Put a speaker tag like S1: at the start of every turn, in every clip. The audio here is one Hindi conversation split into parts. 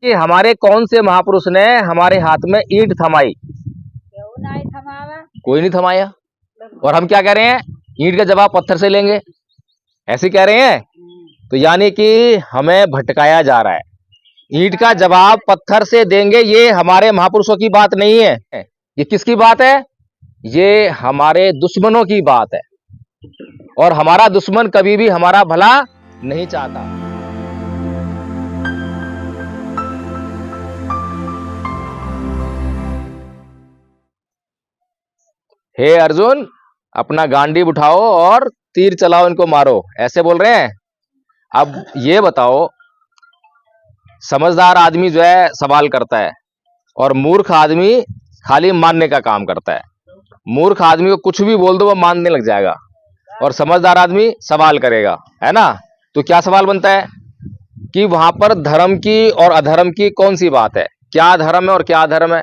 S1: कि हमारे कौन से महापुरुष ने हमारे हाथ में ईंट थमाई?
S2: क्यों नहीं थमावा?
S1: कोई नहीं थमाया। और हम क्या कह रहे हैं? ईंट का जवाब पत्थर से लेंगे, ऐसे कह रहे हैं। तो यानी कि हमें भटकाया जा रहा है। ईंट का जवाब पत्थर से देंगे, ये हमारे महापुरुषों की बात नहीं है। ये किसकी बात है? ये हमारे दुश्मनों की बात है। और हमारा दुश्मन कभी भी हमारा भला नहीं चाहता। हे अर्जुन, अपना गांडीव उठाओ और तीर चलाओ, इनको मारो, ऐसे बोल रहे हैं। अब ये बताओ, समझदार आदमी जो है सवाल करता है और मूर्ख आदमी खाली मानने का काम करता है। मूर्ख आदमी को कुछ भी बोल दो वो मानने लग जाएगा, और समझदार आदमी सवाल करेगा, है ना। तो क्या सवाल बनता है कि वहां पर धर्म की और अधर्म की कौन सी बात है? क्या धर्म है और क्या अधर्म है?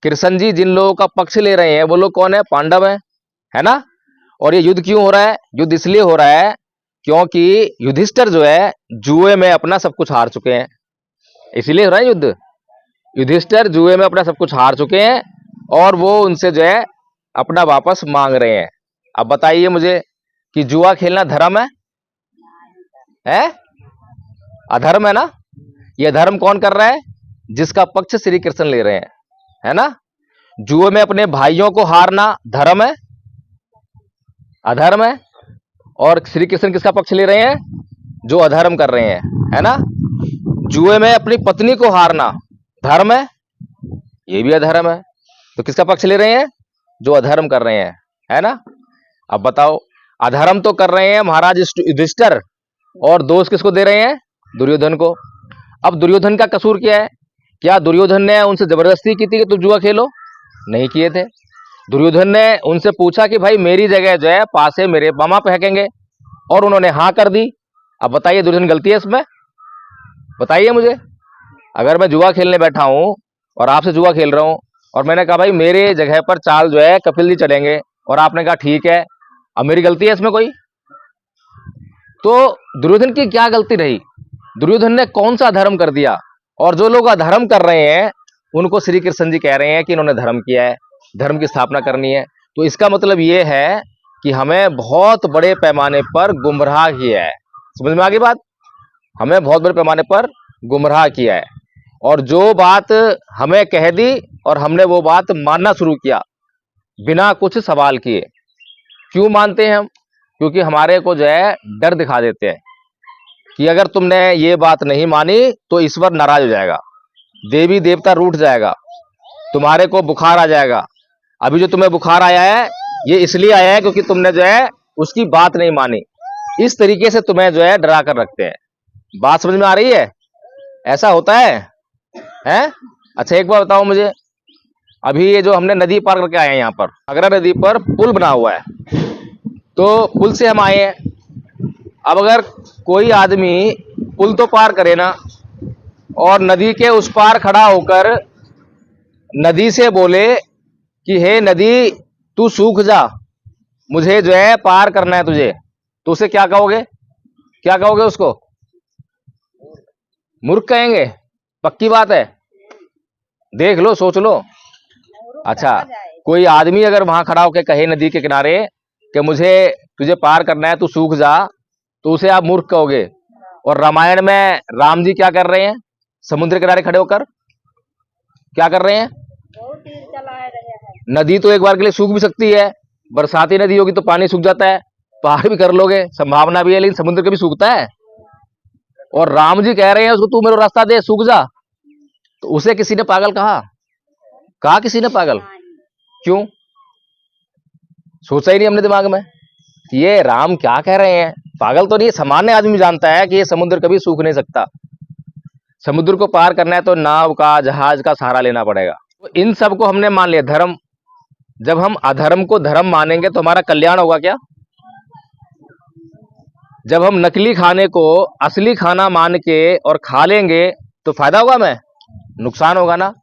S1: कृष्ण जी जिन लोगों का पक्ष ले रहे हैं वो लोग कौन है? पांडव है ना। और ये युद्ध क्यों हो रहा है? युद्ध इसलिए हो रहा है क्योंकि युधिष्ठिर जो है जुए में अपना सब कुछ हार चुके हैं, इसीलिए हो रहा है युद्ध। युधिष्ठिर जुए में अपना सब कुछ हार चुके हैं और वो उनसे जो है अपना वापस मांग रहे हैं। अब बताइए मुझे कि जुआ खेलना धर्म है? अधर्म है ना। ये धर्म कौन कर रहा है? जिसका पक्ष श्री कृष्ण ले रहे हैं, है ना। जुए में अपने भाइयों को हारना धर्म है? अधर्म है। और श्री कृष्ण किसका पक्ष ले रहे हैं? जो अधर्म कर रहे हैं, है ना। जुए में अपनी पत्नी को हारना धर्म है? ये भी अधर्म है। तो किसका पक्ष ले रहे हैं? जो अधर्म कर रहे हैं, है ना। अब बताओ, अधर्म तो कर रहे हैं महाराज युधिष्ठिर, और दोष किसको दे रहे हैं? दुर्योधन को। अब दुर्योधन का कसूर क्या है? क्या दुर्योधन ने उनसे जबरदस्ती की थी कि तुम जुआ खेलो? नहीं किए थे। दुर्योधन ने उनसे पूछा कि भाई मेरी जगह जो है पासे मेरे मामा फेंकेंगे, और उन्होंने हाँ कर दी। अब बताइए दुर्योधन गलती है इसमें? बताइए मुझे। अगर मैं जुआ खेलने बैठा हूं और आपसे जुआ खेल रहा हूं और मैंने कहा भाई मेरे जगह पर चाल जो है कपिल जी चलेंगे, और आपने कहा ठीक है, अब मेरी गलती है इसमें कोई? तो दुर्योधन की क्या गलती रही? दुर्योधन ने कौन सा अधर्म कर दिया? और जो लोग अधर्म कर रहे हैं उनको श्री कृष्ण जी कह रहे हैं कि इन्होंने धर्म किया है, धर्म की स्थापना करनी है। तो इसका मतलब ये है कि हमें बहुत बड़े पैमाने पर गुमराह किया है। समझ में आ गई बात? हमें बहुत बड़े पैमाने पर गुमराह किया है, और जो बात हमें कह दी और हमने वो बात मानना शुरू किया बिना कुछ सवाल किए। क्यों मानते हैं हम? क्योंकि हमारे को जो है डर दिखा देते हैं कि अगर तुमने ये बात नहीं मानी तो ईश्वर नाराज हो जाएगा, देवी देवता रूठ जाएगा, तुम्हारे को बुखार आ जाएगा। अभी जो तुम्हें बुखार आया है ये इसलिए आया है क्योंकि तुमने जो है उसकी बात नहीं मानी। इस तरीके से तुम्हें जो है डरा कर रखते हैं। बात समझ में आ रही है? ऐसा होता है? अच्छा एक बार बताओ मुझे, अभी ये जो हमने नदी पार करके आए हैं, यहाँ पर अगरा नदी पर पुल बना हुआ है, तो पुल से हम आए हैं। अब अगर कोई आदमी पुल तो पार करे ना, और नदी के उस पार खड़ा होकर नदी से बोले कि हे नदी तू सूख जा, मुझे जो है पार करना है तुझे, तो उसे क्या कहोगे? क्या कहोगे उसको? मूर्ख कहेंगे? पक्की बात है? देख लो, सोच लो। अच्छा, कोई आदमी अगर वहां खड़ा होकर कहे नदी के किनारे कि मुझे तुझे पार करना है, तू सूख जा, तो उसे आप मूर्ख कहोगे। और रामायण में राम जी क्या कर रहे हैं? समुद्र किनारे खड़े होकर क्या कर रहे हैं?
S2: तीर चला रहे हैं।
S1: नदी तो एक बार के लिए सूख भी सकती है, बरसाती नदी होगी तो पानी सूख जाता है, पार भी कर लोगे, संभावना भी है, लेकिन समुद्र कभी सूखता है? और राम जी कह रहे हैं उसको तू मेरा रास्ता दे, सूख जा, तो उसे किसी ने पागल कहा? कहा किसी ने पागल? क्यों? सोचा ही नहीं हमने दिमाग में कि ये राम क्या कह रहे हैं। पागल तो नहीं, सामान्य आदमी जानता है कि ये समुद्र कभी सूख नहीं सकता। समुद्र को पार करना है तो नाव का, जहाज का सहारा लेना पड़ेगा। तो इन सब को हमने मान लिया धर्म। जब हम अधर्म को धर्म मानेंगे तो हमारा कल्याण होगा क्या? जब हम नकली खाने को असली खाना मान के और खा लेंगे तो फायदा होगा हमें? नुकसान होगा ना।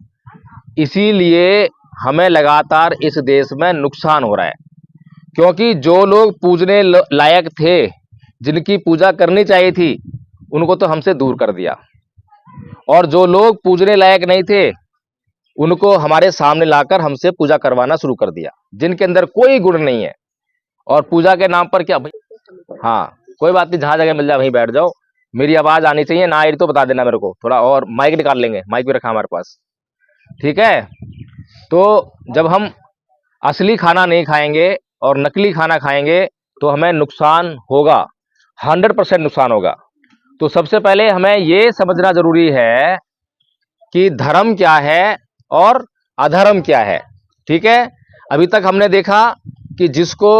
S1: इसीलिए हमें लगातार इस देश में नुकसान हो रहा है, क्योंकि जो लोग पूजने लायक थे, जिनकी पूजा करनी चाहिए थी, उनको तो हमसे दूर कर दिया। और जो लोग पूजने लायक नहीं थे उनको हमारे सामने लाकर हमसे पूजा करवाना शुरू कर दिया, जिनके अंदर कोई गुण नहीं है। और पूजा के नाम पर क्या भाई, हाँ कोई बात नहीं, जहां जगह मिल जाए वहीं बैठ जाओ। मेरी आवाज आनी चाहिए, ना आई तो बता देना मेरे को, थोड़ा और माइक निकाल लेंगे, माइक भी रखा हमारे पास, ठीक है। तो जब हम असली खाना नहीं खाएंगे और नकली खाना खाएंगे तो हमें नुकसान होगा, 100% नुकसान होगा। तो सबसे पहले हमें ये समझना जरूरी है कि धर्म क्या है और अधर्म क्या है, ठीक है। अभी तक हमने देखा कि जिसको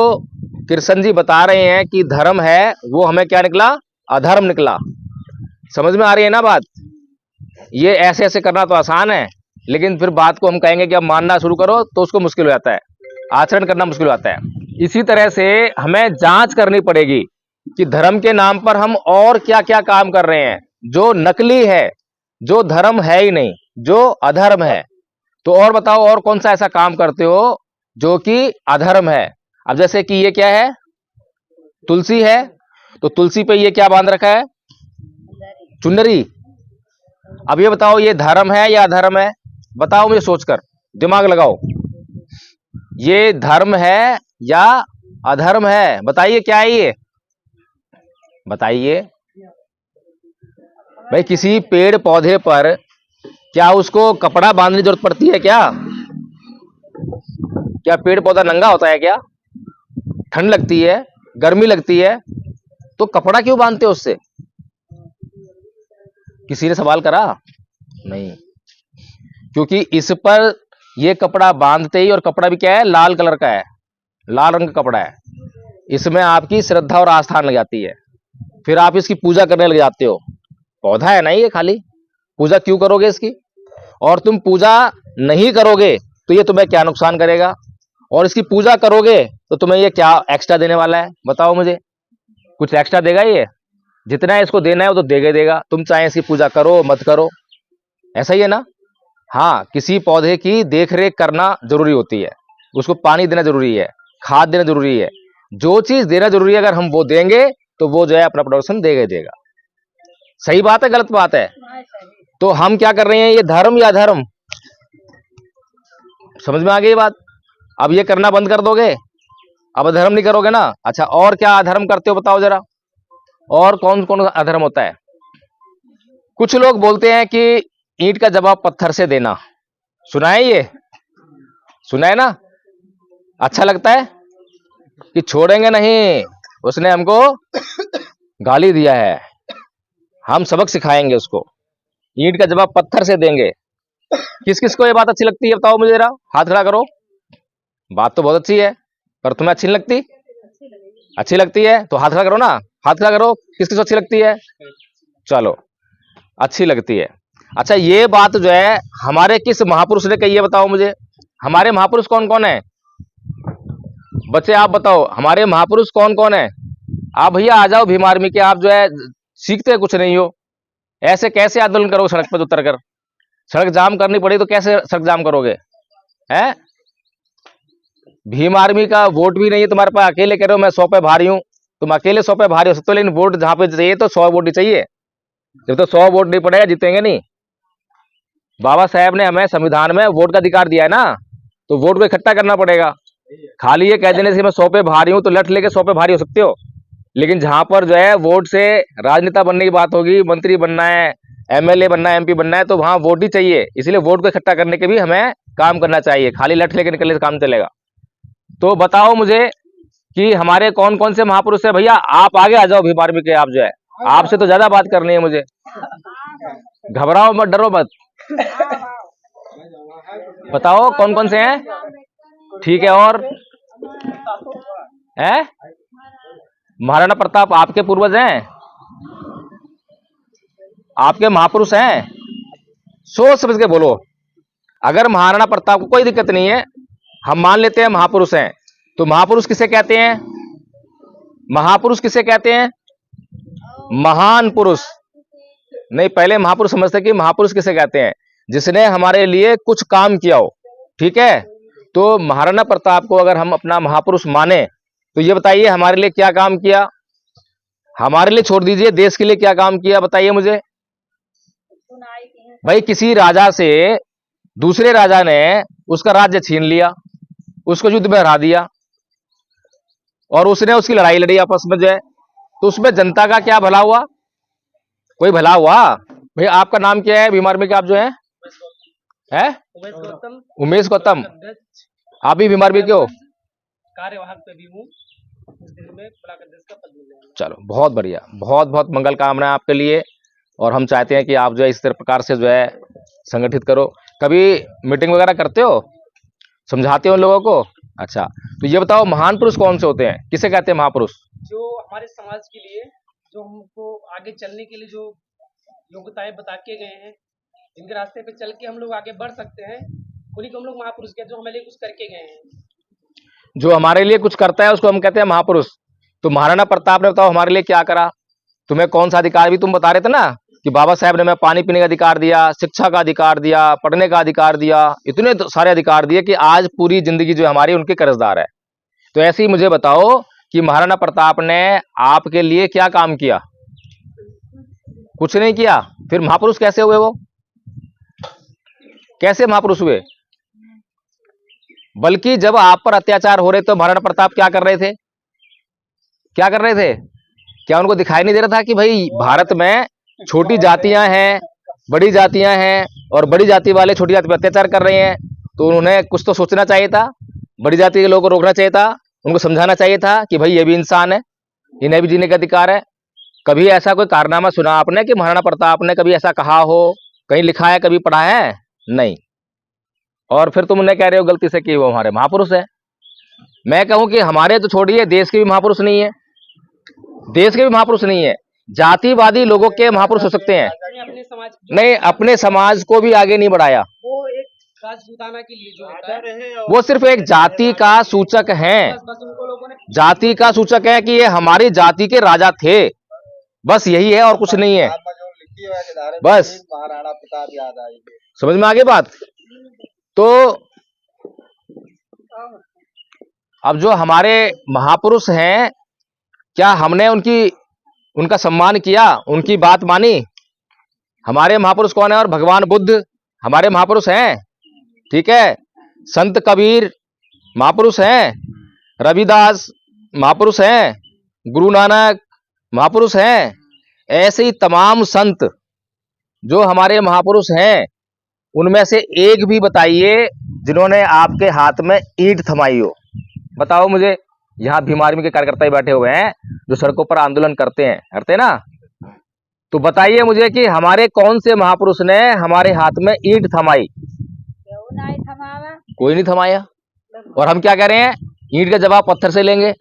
S1: कृष्ण जी बता रहे हैं कि धर्म है, वो हमें क्या निकला, अधर्म निकला। समझ में आ रही है ना बात। ये ऐसे ऐसे करना तो आसान है, लेकिन फिर बात को हम कहेंगे कि अब मानना शुरू करो तो उसको मुश्किल हो जाता है, आचरण करना मुश्किल हो जाता है। इसी तरह से हमें जांच करनी पड़ेगी कि धर्म के नाम पर हम और क्या क्या काम कर रहे हैं जो नकली है, जो धर्म है ही नहीं, जो अधर्म है। तो और बताओ, और कौन सा ऐसा काम करते हो जो कि अधर्म है। अब जैसे कि ये क्या है, तुलसी है, तो तुलसी पे ये क्या बांध रखा है, चुनरी। अब ये बताओ, ये धर्म है या अधर्म है, बताओ मुझे सोचकर, दिमाग लगाओ, ये धर्म है या अधर्म है, बताइए क्या है ये, बताइए भाई। किसी पेड़ पौधे पर क्या उसको कपड़ा बांधने की जरूरत पड़ती है क्या? क्या पेड़ पौधा नंगा होता है क्या? ठंड लगती है, गर्मी लगती है, तो कपड़ा क्यों बांधते हो उससे? किसी ने सवाल करा? नहीं, क्योंकि इस पर यह कपड़ा बांधते ही, और कपड़ा भी क्या है, लाल कलर का है, लाल रंग का कपड़ा है, इसमें आपकी श्रद्धा और आस्था लग जाती है, फिर आप इसकी पूजा करने लग जाते हो। पौधा है ना ये, खाली पूजा क्यों करोगे इसकी? और तुम पूजा नहीं करोगे तो ये तुम्हें क्या नुकसान करेगा, और इसकी पूजा करोगे तो तुम्हें ये क्या एक्स्ट्रा देने वाला है, बताओ मुझे। कुछ एक्स्ट्रा देगा ये? जितना है इसको देना है वो तो देगा ही देगा, तुम चाहे इसकी पूजा करो मत करो, ऐसा ही है ना। हाँ, किसी पौधे की देख रेख करना जरूरी होती है, उसको पानी देना जरूरी है, खाद देना जरूरी है, जो चीज देना जरूरी है अगर हम वो देंगे तो वो जो है अपना प्रोडक्शन देगा ही देगा। सही बात है, गलत बात है? तो हम क्या कर रहे हैं, ये धर्म या अधर्म, समझ में आ गई बात। अब ये करना बंद कर दोगे, अब अधर्म नहीं करोगे ना। अच्छा, और क्या अधर्म करते हो बताओ जरा, और कौन कौन अधर्म होता है? कुछ लोग बोलते हैं कि ईंट का जवाब पत्थर से देना, सुना है ये, सुना है ना। अच्छा लगता है कि छोड़ेंगे नहीं, उसने हमको गाली दिया है, हम सबक सिखाएंगे उसको, ईंट का जवाब पत्थर से देंगे। किस किस को ये बात अच्छी लगती है बताओ मुझे जरा, हाथ खड़ा करो। बात तो बहुत अच्छी है, पर तुम्हें अच्छी नहीं लगती? अच्छी लगती है तो हाथ खड़ा करो ना, हाथ खड़ा करो। किस किस को अच्छी लगती है? चलो, अच्छी लगती है। अच्छा, ये बात जो है हमारे किस महापुरुष ने कही है बताओ मुझे। हमारे महापुरुष कौन कौन है बच्चे, आप बताओ, हमारे महापुरुष कौन कौन है? आप भैया आ जाओ भीम आर्मी के, आप जो है सीखते कुछ नहीं हो, ऐसे कैसे आंदोलन करोगे सड़क पर उतर कर? सड़क जाम करनी पड़ी तो कैसे सड़क जाम करोगे हैं? भीम आर्मी का वोट भी नहीं है तुम्हारे पास, अकेले कह रहे हो मैं 100 पे भारी हूं, तुम अकेले 100 पे भारी हो सकते हो, लेकिन वोट जहां पे चाहिए तो 100 वोट ही चाहिए। जब तो 100 वोट नहीं पड़ेगा जीतेंगे नहीं। बाबा साहेब ने हमें संविधान में वोट का अधिकार दिया है ना, तो वोट को इकट्ठा करना पड़ेगा। खाली ये कह देने से मैं 100 पे भारी हूं तो लठ लेके 100 पे भारी हो सकते हो, लेकिन जहां पर जो है वोट से राजनेता बनने की बात होगी, मंत्री बनना है, एमएलए बनना है, एमपी बनना है, तो वहां वोट ही चाहिए। इसलिए वोट को इकट्ठा करने के भी हमें काम करना चाहिए, खाली लठ लेके निकलने से काम चलेगा। तो बताओ मुझे कि हमारे कौन कौन से महापुरुष है भैया। आप आगे आ जाओ भीम आर्मी के, आप जो है, आपसे तो ज्यादा बात करनी है मुझे, घबराओ मत, डरो मत, बताओ कौन कौन से हैं। ठीक है, और है महाराणा प्रताप आपके पूर्वज हैं, आपके महापुरुष हैं, सोच समझ के बोलो। अगर महाराणा प्रताप को कोई दिक्कत नहीं है, हम मान लेते हैं महापुरुष हैं, तो महापुरुष किसे कहते हैं? महापुरुष किसे कहते हैं? महान पुरुष नहीं, पहले महापुरुष समझते कि महापुरुष किसे कहते हैं? जिसने हमारे लिए कुछ काम किया हो, ठीक है। तो महाराणा प्रताप को अगर हम अपना महापुरुष माने तो ये बताइए हमारे लिए क्या काम किया, हमारे लिए छोड़ दीजिए, देश के लिए क्या काम किया बताइए मुझे। भाई किसी राजा से दूसरे राजा ने उसका राज्य छीन लिया, उसको युद्ध में हरा दिया और उसने उसकी लड़ाई लड़ी आपस में जो है, तो उसमें जनता का क्या भला हुआ? कोई भला हुआ? भाई आपका नाम क्या है? बीमार में क्या आप जो है उमेश गौतम। आप भी बीमार भी क्यों?
S3: कार्यवाहक पे भी हूँ, इस दिन में ब्लॉक अध्यक्ष का पद मिल जाएगा।
S1: चलो बहुत बढ़िया, बहुत बहुत मंगल कामना आपके लिए। और हम चाहते हैं कि आप जो है इस तरह प्रकार से जो है संगठित करो। कभी मीटिंग वगैरह करते हो, समझाते हो लोगों को? अच्छा, तो ये बताओ महान पुरुष कौन से होते हैं, किसे कहते हैं महापुरुष?
S3: जो हमारे समाज के लिए, जो हमको आगे चलने के लिए जो योग्यताएं बता के गए हैं, जिनके रास्ते पे चल के हम लोग आगे बढ़ सकते हैं, उन्हीं को हम लोग महापुरुष कहते हैं, जो हमारे लिए कुछ करके गए हैं।
S1: जो हमारे लिए कुछ करता है उसको हम कहते हैं महापुरुष। तो महाराणा प्रताप ने बताओ हमारे लिए क्या करा? तुम्हें कौन सा अधिकार, भी तुम बता रहे थे ना कि बाबा साहेब ने हमें पानी पीने का अधिकार दिया, शिक्षा का अधिकार दिया, पढ़ने का अधिकार दिया, इतने सारे अधिकार दिए कि आज पूरी जिंदगी जो हमारी उनके कर्जदार है। तो ऐसे ही मुझे बताओ कि महाराणा प्रताप ने आपके लिए क्या काम किया? कुछ नहीं किया। फिर महापुरुष कैसे हुए? वो कैसे महापुरुष हुए? बल्कि जब आप पर अत्याचार हो रहे तो महाराणा प्रताप क्या कर रहे थे? क्या कर रहे थे? क्या उनको दिखाई नहीं दे रहा था कि भाई भारत में छोटी जातियां हैं, बड़ी जातियां हैं, और बड़ी जाति वाले छोटी जाति पर अत्याचार कर रहे हैं? तो उन्होंने कुछ तो सोचना चाहिए था, बड़ी जाति के लोगों को रोकना चाहिए था, उनको समझाना चाहिए था कि भाई ये भी इंसान है, इन्हें भी जीने का अधिकार है। कभी ऐसा कोई कारनामा सुना आपने कि महाराणा प्रताप ने कभी ऐसा कहा हो? कहीं लिखा है, कभी पढ़ा है? नहीं। और फिर तुम उन्हें कह रहे हो गलती से कि वो हमारे महापुरुष है। मैं कहूं कि हमारे तो छोड़िए, देश के भी महापुरुष नहीं है, देश के भी महापुरुष नहीं है, जातिवादी लोगों के महापुरुष हो सकते हैं।
S3: अपने समाज
S1: नहीं, अपने समाज को भी आगे नहीं बढ़ाया।
S3: वो एक राजपूताना के लिए जो होता है,
S1: वो सिर्फ एक जाति का सूचक है,
S3: बस उनको लोगों ने
S1: जाति का सूचक है कि ये हमारी जाति के राजा थे, बस यही है और कुछ नहीं है। बस
S4: महाराणा प्रताप याद आई।
S1: समझ में आगे बात? तो अब जो हमारे महापुरुष हैं, क्या हमने उनका सम्मान किया, उनकी बात मानी? हमारे महापुरुष कौन है? और भगवान बुद्ध हमारे महापुरुष हैं, ठीक है। संत कबीर महापुरुष हैं, रविदास महापुरुष हैं, गुरु नानक महापुरुष हैं। ऐसे ही तमाम संत जो हमारे महापुरुष हैं, उनमें से एक भी बताइए जिन्होंने आपके हाथ में ईंट थमाई हो। बताओ मुझे। यहाँ भीम आर्मी के कार्यकर्ता ही बैठे हुए हैं जो सड़कों पर आंदोलन करते हैं ना, तो बताइए मुझे कि हमारे कौन से महापुरुष ने हमारे हाथ में ईंट थमाई?
S2: क्यों नहीं थमावा?
S1: कोई नहीं थमाया। और हम क्या कह रहे हैं? ईंट का जवाब पत्थर से लेंगे,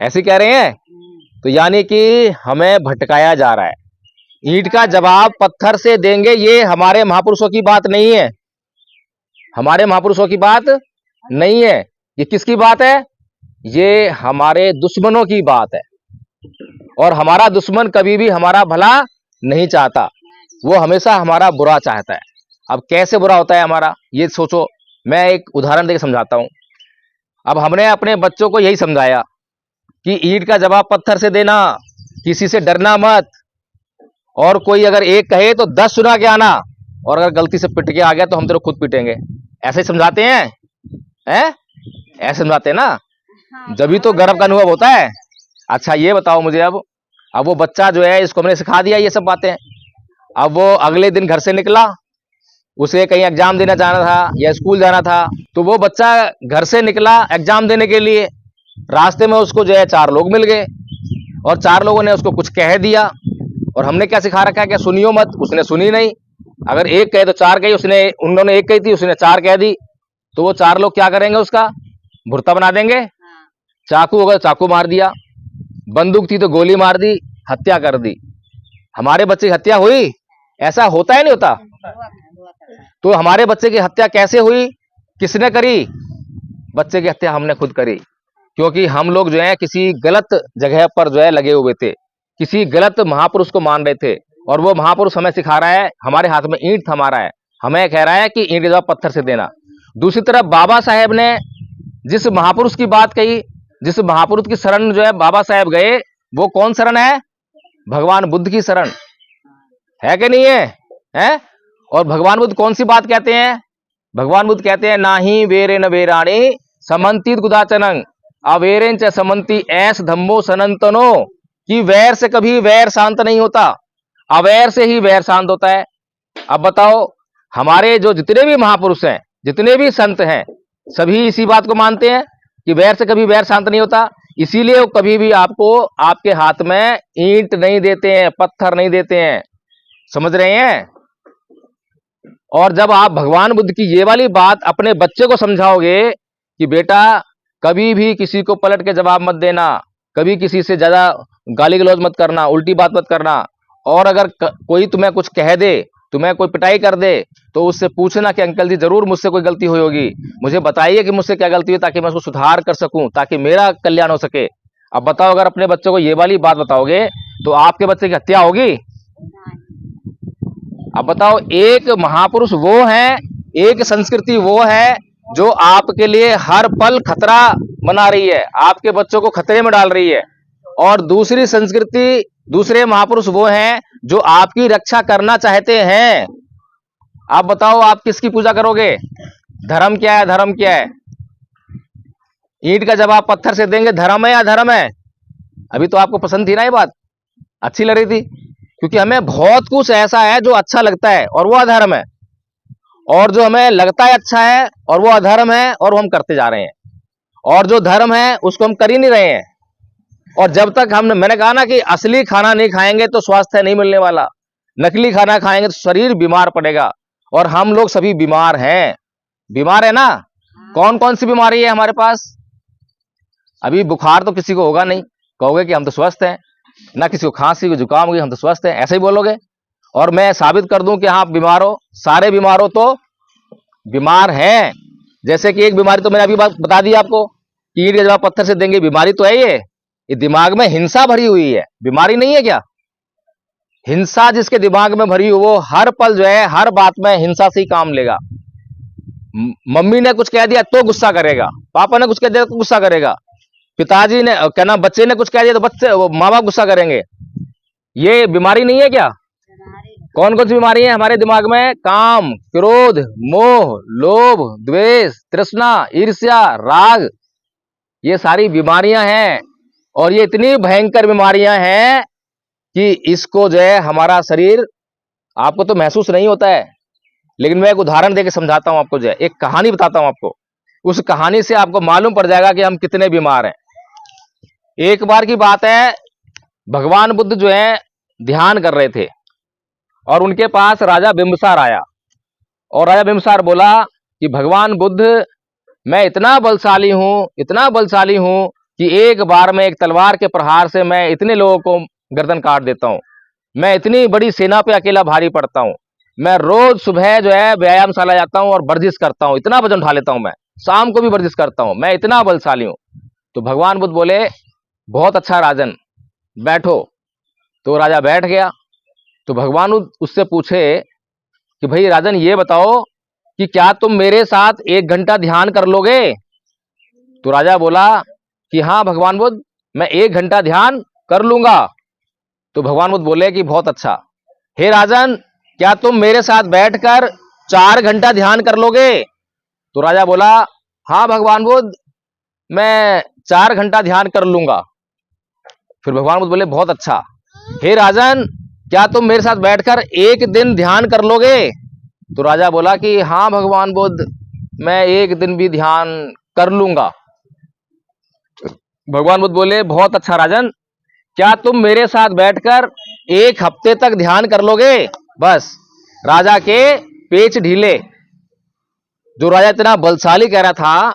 S1: ऐसे कह रहे हैं। तो यानी कि हमें भटकाया जा रहा है। ईंट का जवाब पत्थर से देंगे, ये हमारे महापुरुषों की बात नहीं है, हमारे महापुरुषों की बात नहीं है। ये किसकी बात है? ये हमारे दुश्मनों की बात है। और हमारा दुश्मन कभी भी हमारा भला नहीं चाहता, वो हमेशा हमारा बुरा चाहता है। अब कैसे बुरा होता है हमारा, ये सोचो। मैं एक उदाहरण देकर समझाता हूं। अब हमने अपने बच्चों को यही समझाया कि ईंट का जवाब पत्थर से देना, किसी से डरना मत, और कोई अगर एक कहे तो 10 सुना के आना, और अगर गलती से पिट के आ गया तो हम तेरे खुद पीटेंगे। ऐसे समझाते हैं, ऐसे समझाते हैं ना, जब तो गर्व का अनुभव होता है। अच्छा ये बताओ मुझे, अब वो बच्चा जो है, इसको हमने सिखा दिया ये सब बातें। अब वो अगले दिन घर से निकला, उसे कहीं एग्जाम देना जाना था या स्कूल जाना था, तो वो बच्चा घर से निकला एग्जाम देने के लिए, रास्ते में उसको जो है 4 लोग मिल गए, और 4 लोगों ने उसको कुछ कह दिया। और हमने क्या सिखा रखा है कि सुनियो मत, उसने सुनी नहीं। अगर एक कहे तो 4 कही, उन्होंने एक कही थी, उसने 4 कह दी, तो वो 4 लोग क्या करेंगे? उसका भुर्ता बना देंगे। चाकू होगा चाकू मार दिया, बंदूक थी तो गोली मार दी, हत्या कर दी। हमारे बच्चे की हत्या हुई? ऐसा होता है नहीं होता? तो हमारे बच्चे की हत्या कैसे हुई? किसने करी? बच्चे की हत्या हमने खुद करी, क्योंकि हम लोग जो है किसी गलत जगह पर जो है लगे हुए थे, किसी गलत महापुरुष को मान रहे थे, और वो महापुरुष हमें सिखा रहा है, हमारे हाथ में ईंट थमा रहा है, हमें कह रहा है कि ईंट के जवाब पत्थर से देना। दूसरी तरफ बाबा साहेब ने जिस महापुरुष की बात कही, जिस महापुरुष की शरण जो है बाबा साहेब गए, वो कौन शरण है? भगवान बुद्ध की शरण है कि नहीं है? और भगवान बुद्ध कौन सी बात कहते हैं? भगवान बुद्ध कहते हैं नाही वेरे न वेराणी समन्ति गुदाचनंग अवेरें च समन्ति ऐस धम्मो सनंतनो, कि वैर से कभी वैर शांत नहीं होता, अवैर से ही वैर शांत होता है। अब बताओ, हमारे जो जितने भी महापुरुष हैं, जितने भी संत हैं, सभी इसी बात को मानते हैं कि वैर से कभी वैर शांत नहीं होता। इसीलिए वो कभी भी आपको आपके हाथ में ईंट नहीं देते हैं, पत्थर नहीं देते हैं। समझ रहे हैं? और जब आप भगवान बुद्ध की ये वाली बात अपने बच्चे को समझाओगे कि बेटा कभी भी किसी को पलट के जवाब मत देना, कभी किसी से ज्यादा गाली गलौज मत करना, उल्टी बात मत करना, और अगर कोई तुम्हें कुछ कह दे, तुम्हें कोई पिटाई कर दे, तो उससे पूछना कि अंकल जी जरूर मुझसे कोई गलती हुई होगी, मुझे बताइए कि मुझसे क्या गलती हुई ताकि मैं उसको सुधार कर सकूं, ताकि मेरा कल्याण हो सके। अब बताओ, अगर अपने बच्चों को ये वाली बात बताओगे तो आपके बच्चे की हत्या होगी? अब बताओ, एक महापुरुष वो है, एक संस्कृति वो है जो आपके लिए हर पल खतरा बना रही है, आपके बच्चों को खतरे में डाल रही है, और दूसरी संस्कृति, दूसरे महापुरुष वो हैं जो आपकी रक्षा करना चाहते हैं। आप बताओ, आप किसकी पूजा करोगे? धर्म क्या है? धर्म क्या है? ईंट का जवाब पत्थर से देंगे, धर्म है या धर्म है? अभी तो आपको पसंद थी ना ये बात, अच्छी लग रही थी, क्योंकि हमें बहुत कुछ ऐसा है जो अच्छा लगता है और वो अधर्म है, और जो हमें लगता है अच्छा है और वो अधर्म है और वो हम करते जा रहे हैं, और जो धर्म है उसको हम कर ही नहीं रहे हैं। और जब तक मैंने कहा ना कि असली खाना नहीं खाएंगे तो स्वास्थ्य नहीं मिलने वाला, नकली खाना खाएंगे तो शरीर बीमार पड़ेगा, और हम लोग सभी बीमार हैं। बीमार है ना? कौन कौन सी बीमारी है हमारे पास? अभी बुखार तो किसी को होगा नहीं, कहोगे कि हम तो स्वस्थ हैं, ना किसी को खांसी को जुकाम होगी, हम तो स्वस्थ हैं, ऐसे ही बोलोगे। और मैं साबित कर दूं कि हाँ आप बीमार हो, सारे बीमार हो तो बीमार हैं। जैसे कि एक बीमारी तो मैंने अभी बात बता दी आपको कि ईंट के जवाब पत्थर से देंगे, बीमारी तो है ये दिमाग में हिंसा भरी हुई है, बीमारी नहीं है क्या? हिंसा जिसके दिमाग में भरी हो वो हर पल जो है, हर बात में हिंसा से ही काम लेगा। मम्मी ने कुछ कह दिया तो गुस्सा करेगा, पापा ने कुछ कह दिया तो गुस्सा करेगा, पिताजी ने क्या नाम, बच्चे ने कुछ कह दिया तो बच्चे माँ बाप गुस्सा करेंगे। ये बीमारी नहीं है क्या? कौन कौन सी बीमारी है हमारे दिमाग में? काम, क्रोध, मोह, लोभ, द्वेष, तृष्णा, ईर्ष्या, राग, ये सारी बीमारियां हैं। और ये इतनी भयंकर बीमारियां हैं कि इसको जो है हमारा शरीर, आपको तो महसूस नहीं होता है, लेकिन मैं एक उदाहरण देकर समझाता हूं आपको, जो है एक कहानी बताता हूं आपको, उस कहानी से आपको मालूम पड़ जाएगा कि हम कितने बीमार हैं। एक बार की बात है, भगवान बुद्ध जो है ध्यान कर रहे थे और उनके पास राजा बिंबिसार आया, और राजा बिंबिसार बोला कि भगवान बुद्ध, मैं इतना बलशाली हूं, इतना बलशाली हूं कि एक बार में एक तलवार के प्रहार से मैं इतने लोगों को गर्दन काट देता हूं, मैं इतनी बड़ी सेना पे अकेला भारी पड़ता हूं, मैं रोज सुबह जो है व्यायामशाला जाता हूं और वर्जिश करता हूं, इतना वजन उठा लेता हूं, मैं शाम को भी वर्जिश करता हूं, मैं इतना बलशाली हूं। तो भगवान बुद्ध बोले, बहुत अच्छा राजन, बैठो। तो राजा बैठ गया। तो भगवान उससे पूछे कि भाई राजन, ये बताओ कि क्या तुम मेरे साथ 1 घंटा ध्यान कर लोगे? तो राजा बोला कि हाँ भगवान बुद्ध, मैं 1 घंटा ध्यान कर लूंगा। तो भगवान बुद्ध बोले कि बहुत अच्छा। हे राजन, क्या तुम मेरे साथ बैठकर 4 घंटा ध्यान कर लोगे? तो राजा बोला, हाँ भगवान बुद्ध, मैं 4 घंटा ध्यान कर लूंगा। फिर भगवान बुद्ध बोले, बहुत अच्छा। हे राजन, क्या तुम मेरे साथ बैठकर 1 दिन ध्यान कर लोगे? तो राजा बोला कि हाँ भगवान बुद्ध, मैं 1 दिन भी ध्यान कर लूंगा। भगवान बुद्ध बोले, बहुत अच्छा राजन, क्या तुम मेरे साथ बैठकर 1 हफ्ते तक ध्यान कर लोगे? बस राजा के पेच ढीले। जो राजा इतना बलशाली कह रहा था,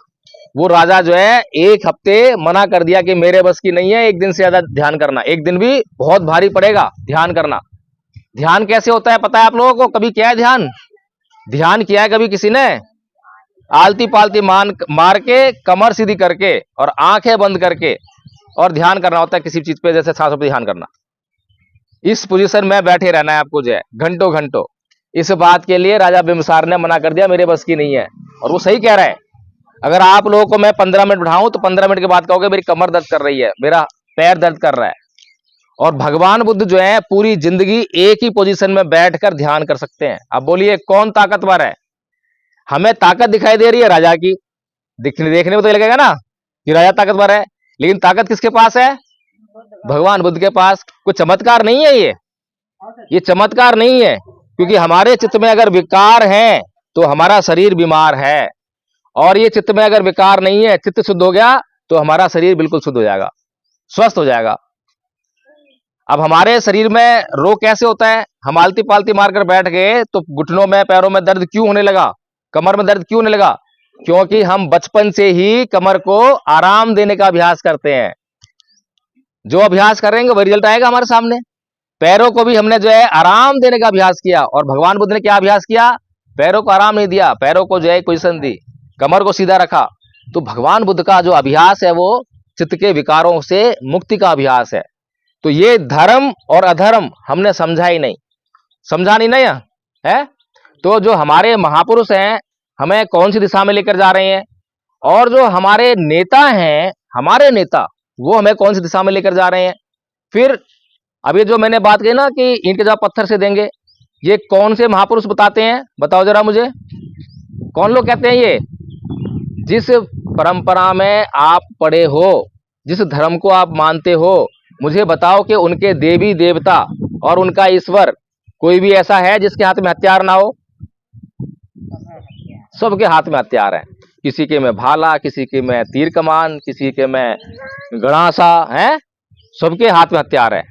S1: वो राजा जो है 1 हफ्ते मना कर दिया कि मेरे बस की नहीं है 1 दिन से ज्यादा ध्यान करना, 1 दिन भी बहुत भारी पड़ेगा ध्यान करना। ध्यान कैसे होता है पता है आप लोगों को? कभी किया है ध्यान? ध्यान किया है कभी किसी ने? आलती पालती मार के, कमर सीधी करके और आंखें बंद करके और ध्यान करना होता है किसी चीज पे, जैसे सांसों पे ध्यान करना। इस पोजीशन में बैठे रहना है आपको जो है घंटों घंटों। इस बात के लिए राजा बिंबिसार ने मना कर दिया, मेरे बस की नहीं है। और वो सही कह रहा है। अगर आप लोगों को मैं 15 मिनट बिठाऊं तो 15 मिनट के बाद कहोगे मेरी कमर दर्द कर रही है, मेरा पैर दर्द कर रहा है। और भगवान बुद्ध जो है पूरी जिंदगी एक ही पोजीशन में बैठकर ध्यान कर सकते हैं। अब बोलिए कौन ताकतवर है? हमें ताकत दिखाई दे रही है राजा की, देखने में तो लगेगा ना कि राजा ताकतवर है, लेकिन ताकत किसके पास है? भगवान बुद्ध के पास। कोई चमत्कार नहीं है ये चमत्कार नहीं है, क्योंकि हमारे चित्त में अगर विकार है तो हमारा शरीर बीमार है, और ये चित्त में अगर विकार नहीं है, चित्त शुद्ध हो गया तो हमारा शरीर बिल्कुल शुद्ध हो जाएगा, स्वस्थ हो जाएगा। अब हमारे शरीर में रोग कैसे होता है? हम आलती पालती मारकर बैठ गए तो घुटनों में पैरों में दर्द क्यों होने लगा, कमर में दर्द क्यों होने लगा? क्योंकि हम बचपन से ही कमर को आराम देने का अभ्यास करते हैं। जो अभ्यास करेंगे वही रिजल्ट आएगा हमारे सामने। पैरों को भी हमने जो है आराम देने का अभ्यास किया, और भगवान बुद्ध ने क्या अभ्यास किया? पैरों को आराम नहीं दिया, पैरों को जो है पोजीशन दी, कमर को सीधा रखा। तो भगवान बुद्ध का जो अभ्यास है वो चित्त के विकारों से मुक्ति का अभ्यास है। तो ये धर्म और अधर्म हमने समझा ही नहीं, समझा नहीं है। तो जो हमारे महापुरुष हैं हमें कौन सी दिशा में लेकर जा रहे हैं, और जो हमारे नेता हैं, हमारे नेता, वो हमें कौन सी दिशा में लेकर जा रहे हैं। फिर अब ये जो मैंने बात कही ना कि ईंट के जवाब पत्थर से देंगे, ये कौन से महापुरुष बताते हैं? बताओ जरा मुझे, कौन लोग कहते हैं ये? जिस परंपरा में आप पढ़े हो, जिस धर्म को आप मानते हो, मुझे बताओ कि उनके देवी देवता और उनका ईश्वर कोई भी ऐसा है जिसके हाथ में हथियार ना हो? सबके हाथ में हथियार है। किसी के में भाला, किसी के में तीर कमान, किसी के में गणासा है, सबके हाथ में हथियार है।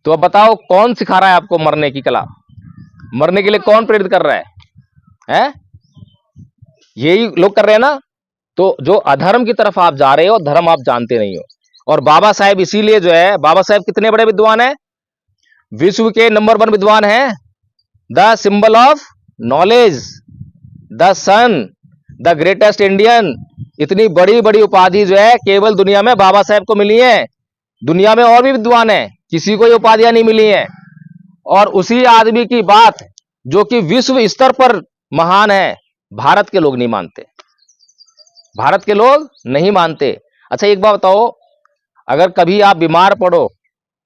S1: तो अब बताओ कौन सिखा रहा है आपको मरने की कला? मरने के लिए कौन प्रेरित कर रहा है? यही लोग कर रहे हैं ना। तो जो अधर्म की तरफ आप जा रहे हो, धर्म आप जानते नहीं हो। और बाबा साहेब इसीलिए जो है, बाबा साहेब कितने बड़े विद्वान हैं? विश्व के नंबर 1 विद्वान हैं। The symbol of knowledge, the sun, the greatest Indian. इतनी बड़ी बड़ी उपाधि जो है केवल दुनिया में बाबा साहेब को मिली है। दुनिया में और भी विद्वान है, किसी को ये उपाधियां नहीं मिली हैं। और उसी आदमी की बात जो कि विश्व स्तर पर महान है, भारत के लोग नहीं मानते, भारत के लोग नहीं मानते। अच्छा एक बात बताओ, अगर कभी आप बीमार पड़ो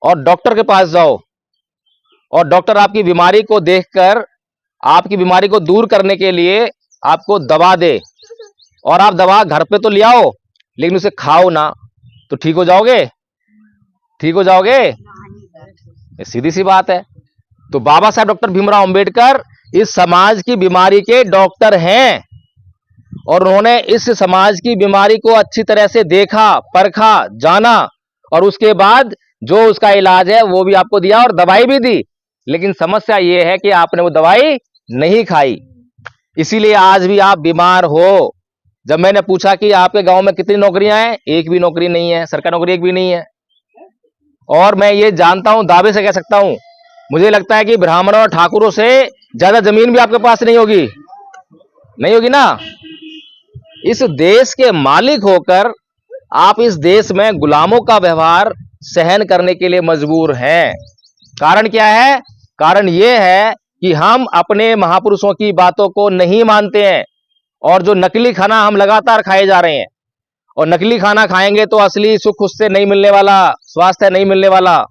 S1: और डॉक्टर के पास जाओ, और डॉक्टर आपकी बीमारी को देखकर आपकी बीमारी को दूर करने के लिए आपको दवा दे, और आप दवा घर पे तो ले आओ लेकिन उसे खाओ ना, तो ठीक हो जाओगे? ठीक हो जाओगे? ये सीधी सी बात है। तो बाबा साहब डॉक्टर भीमराव अंबेडकर इस समाज की बीमारी के डॉक्टर हैं, और उन्होंने इस समाज की बीमारी को अच्छी तरह से देखा, परखा, जाना, और उसके बाद जो उसका इलाज है वो भी आपको दिया और दवाई भी दी। लेकिन समस्या ये है कि आपने वो दवाई नहीं खाई, इसीलिए आज भी आप बीमार हो। जब मैंने पूछा कि आपके गांव में कितनी नौकरियां हैं, एक भी नौकरी नहीं है, सरकारी नौकरी एक भी नहीं है। और मैं ये जानता हूं, दावे से कह सकता हूं, मुझे लगता है कि ब्राह्मणों और ठाकुरों से ज्यादा जमीन भी आपके पास नहीं होगी, नहीं होगी ना। इस देश के मालिक होकर आप इस देश में गुलामों का व्यवहार सहन करने के लिए मजबूर हैं। कारण क्या है? कारण यह है कि हम अपने महापुरुषों की बातों को नहीं मानते हैं, और जो नकली खाना हम लगातार खाए जा रहे हैं, और नकली खाना खाएंगे तो असली सुख उससे नहीं मिलने वाला, स्वास्थ्य नहीं मिलने वाला।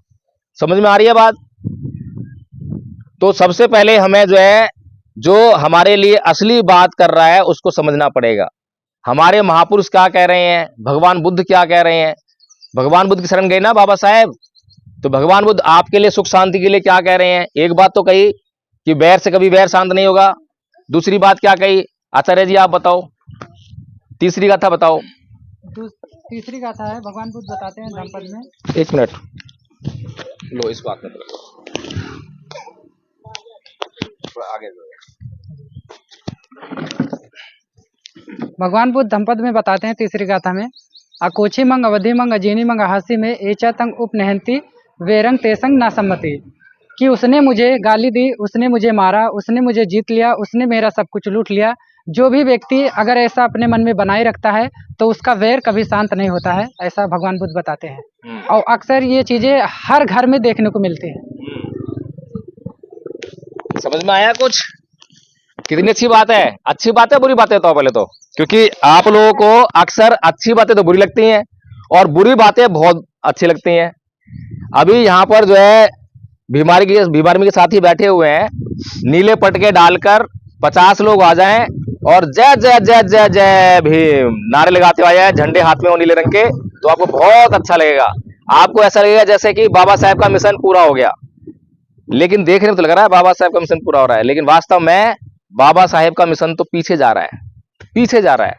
S1: समझ में आ रही है बात? तो सबसे पहले हमें जो है, जो हमारे लिए असली बात कर रहा है उसको समझना पड़ेगा। हमारे महापुरुष क्या कह रहे हैं, भगवान बुद्ध क्या कह रहे हैं। भगवान बुद्ध की शरण गए ना बाबा साहेब, तो भगवान बुद्ध आपके लिए सुख शांति के लिए क्या कह रहे हैं? एक बात तो कही कि बैर से कभी बैर शांत नहीं होगा। दूसरी बात क्या कही? आचार्य जी आप बताओ, तीसरी गाथा बताओ।
S4: तीसरी गाथा है, भगवान बुद्ध बताते हैं धम्मपद में।
S1: एक मिनट लो, इस बात में आगे
S4: भगवान बुद्ध धम्मपद में बताते हैं तीसरी गाथा में, अकोची मंग अवधि मंग अजीनी मंग हासी में एचा तंग उपनहंती वेरंग तेसंग ना सम्मति। कि उसने मुझे गाली दी, उसने मुझे मारा, उसने मुझे जीत लिया, उसने मेरा सब कुछ लूट लिया। जो भी व्यक्ति अगर ऐसा अपने मन में बनाए रखता है तो उसका वैर कभी शांत नहीं होता है, ऐसा भगवान बुद्ध बताते हैं। और अक्सर ये चीजें हर घर में देखने को मिलती हैं।
S1: समझ में आया कुछ? कितनी अच्छी बात है। अच्छी बात है बुरी बात है? तो पहले तो, क्योंकि आप लोगों को अक्सर अच्छी बातें तो बुरी लगती हैं और बुरी बातें बहुत अच्छी लगती हैं। अभी यहाँ पर जो है बीमारी के साथ ही बैठे हुए हैं, नीले पटके डालकर 50 लोग आ जाएं और जय जय जय जय जय भीम नारे लगाते हुए आए, झंडे हाथ में हो नीले रंग के, तो आपको बहुत अच्छा लगेगा। आपको ऐसा लगेगा जैसे कि बाबा साहेब का मिशन पूरा हो गया। लेकिन देखने में तो लग रहा है बाबा साहेब का मिशन पूरा हो रहा है, लेकिन वास्तव में बाबा साहेब का मिशन तो पीछे जा रहा है, पीछे जा रहा है।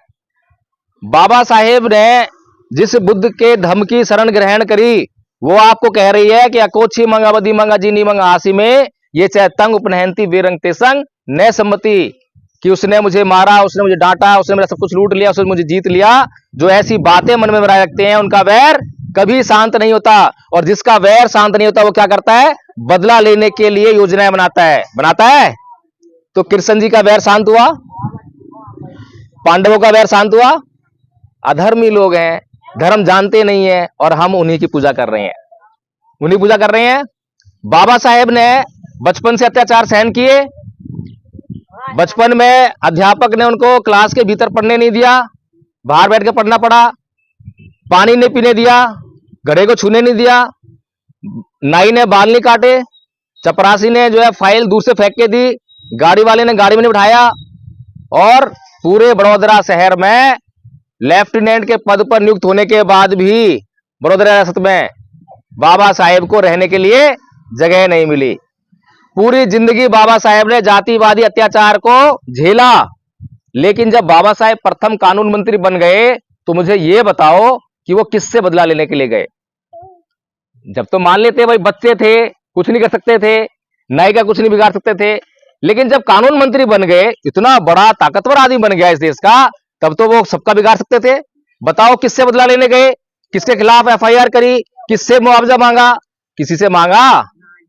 S1: बाबा साहेब ने जिस बुद्ध के धम्म की शरण ग्रहण करी, वो आपको कह रही है कि अकोछी मंगा बदी मंगा जीनी मंगा आसी में ये चैतंग उपनहंती वीरंग तेसंग न सम्मति, कि उसने मुझे मारा, उसने मुझे डांटा, उसने मेरा सब कुछ लूट लिया, उसने मुझे जीत लिया। जो ऐसी बातें मन में बनाए रखते हैं उनका वैर कभी शांत नहीं होता, और जिसका वैर शांत नहीं होता वो क्या करता है, बदला लेने के लिए योजनाएं बनाता है। तो कृष्ण जी का वैर शांत हुआ, पांडवों का वैर शांत हुआ। अधर्मी लोग हैं, धर्म जानते नहीं है, और हम उन्हीं की पूजा कर रहे हैं, उन्हीं पूजा कर रहे हैं। बाबा साहेब ने बचपन से अत्याचार सहन किए। बचपन में अध्यापक ने उनको क्लास के भीतर पढ़ने नहीं दिया, बाहर बैठ के पढ़ना पड़ा। पानी नहीं पीने दिया, घड़े को छूने नहीं दिया, नाई ने बाल नहीं काटे, चपरासी ने जो है फाइल दूर से फेंक के दी, गाड़ी वाले ने गाड़ी में नहीं बिठाया, और पूरे बड़ौदा शहर में लेफ्टिनेंट के पद पर नियुक्त होने के बाद भी बड़ौदा रियासत में बाबा साहेब को रहने के लिए जगह नहीं मिली। पूरी जिंदगी बाबा साहेब ने जातिवादी अत्याचार को झेला। लेकिन जब बाबा साहेब प्रथम कानून मंत्री बन गए, तो मुझे ये बताओ कि वो किससे बदला लेने के लिए गए। जब तो मान लेते भाई बच्चे थे, कुछ नहीं कर सकते थे, नाई का कुछ नहीं बिगाड़ सकते थे, लेकिन जब कानून मंत्री बन गए, इतना बड़ा ताकतवर आदमी बन गया इस देश का, तब तो वो सबका बिगाड़ सकते थे। बताओ किससे बदला लेने गए, किसके खिलाफ एफआईआर करी, किससे मुआवजा मांगा, किसी से मांगा?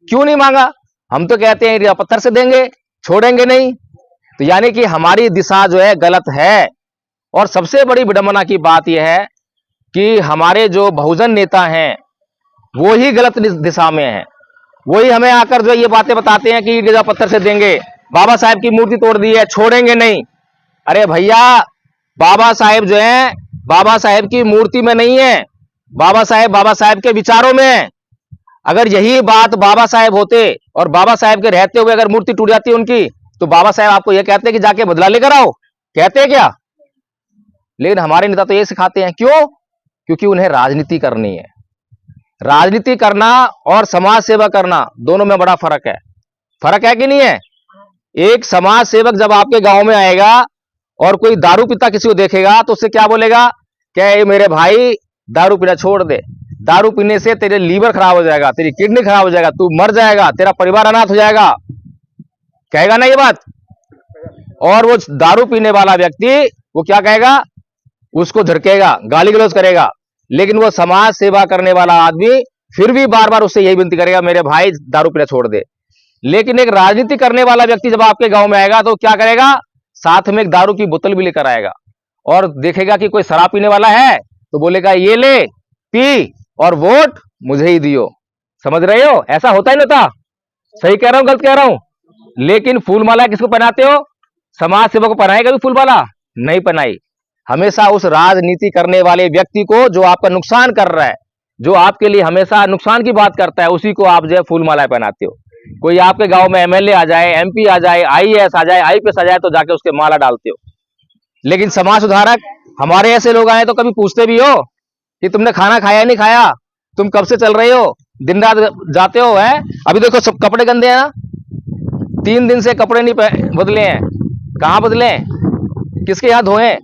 S1: क्यों नहीं मांगा? हम तो कहते हैं पत्थर से देंगे, छोड़ेंगे नहीं। तो यानी कि हमारी दिशा जो है गलत है। और सबसे बड़ी विडंबना की बात यह है कि हमारे जो बहुजन नेता हैं वो ही गलत दिशा में हैं। वही हमें आकर जो ये बातें बताते हैं कि ईट पत्थर से देंगे, बाबा साहेब की मूर्ति तोड़ दी है, छोड़ेंगे नहीं। अरे भैया, बाबा साहेब जो है बाबा साहेब की मूर्ति में नहीं है, बाबा साहेब के विचारों में है। अगर यही बात बाबा साहेब होते और बाबा साहेब के रहते हुए अगर मूर्ति टूट जाती उनकी, तो बाबा साहेब आपको यह कहते हैं कि जाके बदला लेकर आओ, कहते हैं क्या? लेकिन हमारे नेता तो ये सिखाते हैं। क्यों? क्योंकि उन्हें राजनीति करनी है। राजनीति करना और समाज सेवा करना दोनों में बड़ा फर्क है। फर्क है कि नहीं है? एक समाज सेवक जब आपके गांव में आएगा और कोई दारू पीता किसी को देखेगा तो उससे क्या बोलेगा? क्या ये मेरे भाई दारू पीना छोड़ दे, दारू पीने से तेरे लीवर खराब हो जाएगा, तेरी किडनी खराब हो जाएगा, तू मर जाएगा, तेरा परिवार अनाथ हो जाएगा, कहेगा ना ये बात? और वो दारू पीने वाला व्यक्ति वो क्या कहेगा? उसको झड़केगा, गाली गलौज करेगा। लेकिन वो समाज सेवा करने वाला आदमी फिर भी बार बार उससे यही विनती करेगा, मेरे भाई दारू पीना छोड़ दे। लेकिन एक राजनीति करने वाला व्यक्ति जब आपके गांव में आएगा तो क्या करेगा? साथ में एक दारू की बोतल भी लेकर आएगा, और देखेगा कि कोई शराब पीने वाला है तो बोलेगा ये ले पी और वोट मुझे ही दियो। समझ रहे हो? ऐसा होता ही नहीं होता? सही कह रहा हूं, गलत कह रहा हूं? लेकिन फूल माला किसको पहनाते हो? समाज सेवा को पहनाई कभी फूल माला? नहीं पहनाई। हमेशा उस राजनीति करने वाले व्यक्ति को जो आपका नुकसान कर रहा है, जो आपके लिए हमेशा नुकसान की बात करता है, उसी को आप जो है फूल मालाएं पहनाते हो। कोई आपके गांव में एमएलए आ जाए, एमपी आ जाए, आईएएस आ जाए, आईपीएस आ जाए, तो जाके उसके माला डालते हो। लेकिन समाज सुधारक हमारे ऐसे लोग आए तो कभी पूछते भी हो कि तुमने खाना खाया नहीं खाया, तुम कब से चल रहे हो, दिन रात जाते हो? है अभी देखो सब कपड़े गंदे हैं ना, 3 दिन से कपड़े नहीं बदले हैं। कहां बदले? किसके यहां धोए?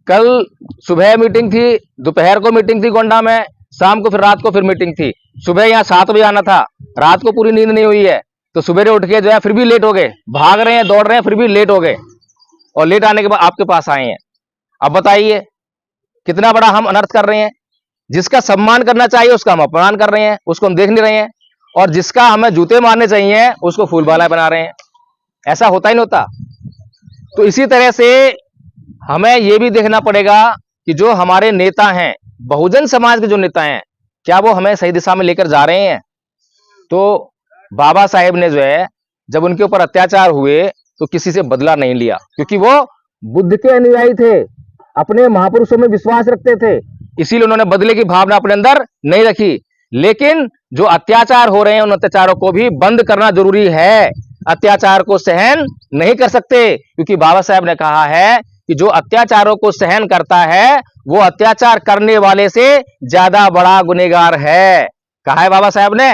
S1: कल सुबह मीटिंग थी, दोपहर को मीटिंग थी गोंडा में, शाम को फिर रात को फिर मीटिंग थी। सुबह यहाँ 7 बजे आना था, रात को पूरी नींद नहीं हुई है, तो सवेरे उठ के जो है फिर भी लेट हो गए, भाग रहे हैं, दौड़ रहे हैं, फिर भी लेट हो गए, और लेट आने के बाद आपके पास आए हैं। अब बताइए कितना बड़ा हम अनर्थ कर रहे हैं। जिसका सम्मान करना चाहिए उसका हम अपमान कर रहे हैं, उसको हम देख नहीं रहे हैं, और जिसका हमें जूते मारने चाहिए उसको फूल माला बना रहे हैं। ऐसा होता ही नहीं होता? तो इसी तरह से हमें यह भी देखना पड़ेगा कि जो हमारे नेता हैं, बहुजन समाज के जो नेता हैं, क्या वो हमें सही दिशा में लेकर जा रहे हैं? तो बाबा साहेब ने जो है जब उनके ऊपर अत्याचार हुए तो किसी से बदला नहीं लिया, क्योंकि वो बुद्ध के अनुयायी थे, अपने महापुरुषों में विश्वास रखते थे, इसीलिए उन्होंने बदले की भावना अपने अंदर नहीं रखी। लेकिन जो अत्याचार हो रहे हैं उन अत्याचारों को भी बंद करना जरूरी है। अत्याचार को सहन नहीं कर सकते, क्योंकि बाबा साहेब ने कहा है कि जो अत्याचारों को सहन करता है वो अत्याचार करने वाले से ज्यादा बड़ा गुनहगार है, कहा है बाबा साहेब ने।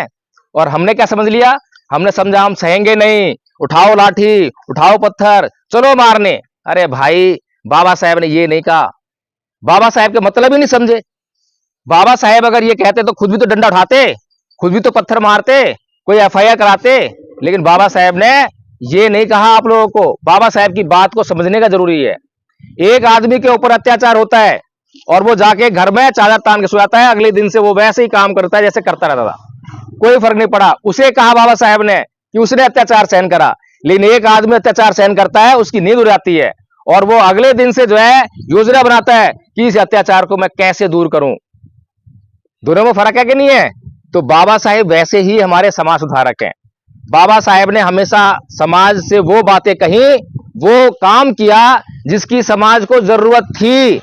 S1: और हमने क्या समझ लिया? हमने समझा हम सहेंगे नहीं, उठाओ लाठी, उठाओ पत्थर, चलो मारने। अरे भाई, बाबा साहेब ने ये नहीं कहा। बाबा साहेब के मतलब ही नहीं समझे। बाबा साहेब अगर ये कहते तो खुद भी तो डंडा उठाते, खुद भी तो पत्थर मारते, कोई एफआईआर कराते। लेकिन बाबा साहेब ने ये नहीं कहा आप लोगों को। बाबा साहेब की बात को समझने का जरूरी है। एक आदमी के ऊपर अत्याचार होता है और वो जाके घर में चादर तान के सो जाता है, अगले दिन से वो वैसे ही काम करता है जैसे करता रहता था, कोई फर्क नहीं पड़ा। उसे कहा बाबा साहेब ने कि उसने अत्याचार सहन करा। लेकिन एक आदमी अत्याचार सहन करता है, उसकी नींद उड़ जाती है और वो अगले दिन से जो है योजना बनाता है कि इस अत्याचार को मैं कैसे दूर करूं। दोनों में फर्क है कि नहीं है? तो बाबा साहेब वैसे ही हमारे समाज सुधारक हैं। बाबा साहेब ने हमेशा समाज से वो बातें कही, वो काम किया जिसकी समाज को जरूरत थी।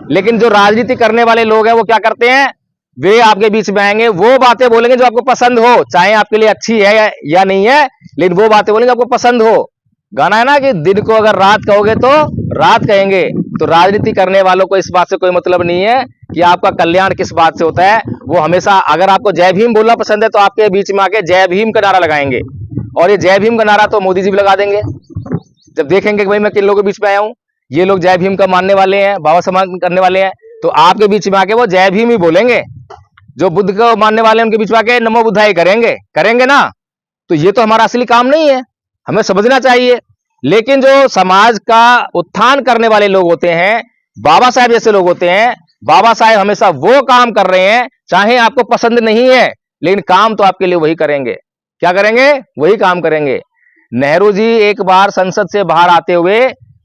S1: लेकिन जो राजनीति करने वाले लोग हैं वो क्या करते हैं? वे आपके बीच में आएंगे, वो बातें बोलेंगे जो आपको पसंद हो, चाहे आपके लिए अच्छी है या नहीं है, लेकिन वो बातें बोलेंगे आपको पसंद हो। गाना है ना कि दिन को अगर रात कहोगे तो रात कहेंगे। तो राजनीति करने वालों को इस बात से कोई मतलब नहीं है कि आपका कल्याण किस बात से होता है। वो हमेशा, अगर आपको जय भीम बोलना पसंद है तो आपके बीच में आके जय भीम का नारा लगाएंगे, और ये जय भीम का नारा तो मोदी जी भी लगा देंगे। जब देखेंगे कि भाई मैं किन लोगों के बीच में आया हूं, ये लोग जय भीम का मानने वाले हैं, बाबा सम्मान करने वाले हैं, तो आपके बीच में आके वो जय भीम ही बोलेंगे। जो बुद्ध को मानने वाले हैं उनके बीच में आके नमो बुद्धाय करेंगे ना। तो ये तो हमारा असली काम नहीं है, हमें समझना चाहिए। लेकिन जो समाज का उत्थान करने वाले लोग होते हैं, बाबा साहेब जैसे लोग होते हैं, बाबा साहेब हमेशा वो काम कर रहे हैं चाहे आपको पसंद नहीं है, लेकिन काम तो आपके लिए वही करेंगे। क्या करेंगे? वही काम करेंगे। नेहरू जी एक बार संसद से बाहर आते हुए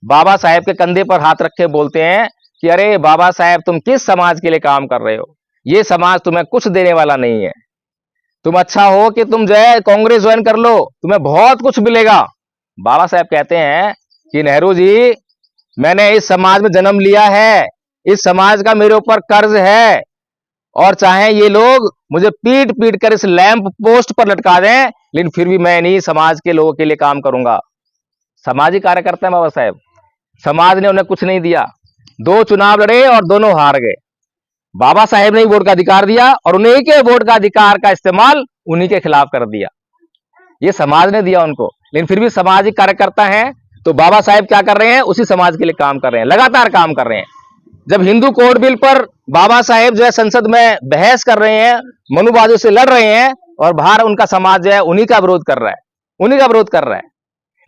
S1: बाबा साहेब के कंधे पर हाथ रखे बोलते हैं कि अरे बाबा साहेब, तुम किस समाज के लिए काम कर रहे हो? ये समाज तुम्हें कुछ देने वाला नहीं है। तुम अच्छा हो कि तुम जो है कांग्रेस ज्वाइन कर लो, तुम्हें बहुत कुछ मिलेगा। बाबा साहेब कहते हैं कि नेहरू जी, मैंने इस समाज में जन्म लिया है, इस समाज का मेरे ऊपर कर्ज है, और चाहे ये लोग मुझे पीट पीट कर इस लैंप पोस्ट पर लटका दें, लेकिन फिर भी मैं नहीं समाज के लोगों के लिए काम करूंगा। सामाजिक कार्यकर्ता है बाबा साहेब। समाज ने उन्हें कुछ नहीं दिया, 2 चुनाव लड़े और दोनों हार गए। बाबा साहेब ने ही वोट का अधिकार दिया और उन्हीं के वोट का अधिकार का इस्तेमाल उन्हीं के खिलाफ कर दिया। ये समाज ने दिया उनको, लेकिन फिर भी सामाजिक कार्यकर्ता हैं। तो बाबा साहेब क्या कर रहे हैं? उसी समाज के लिए काम कर रहे हैं, लगातार काम कर रहे हैं। जब हिंदू कोड बिल पर बाबा साहेब जो है संसद में बहस कर रहे हैं, मनुवादियों से लड़ रहे हैं, और बाहर उनका समाज जो है उन्हीं का विरोध कर रहा है, उन्हीं का विरोध कर रहा है।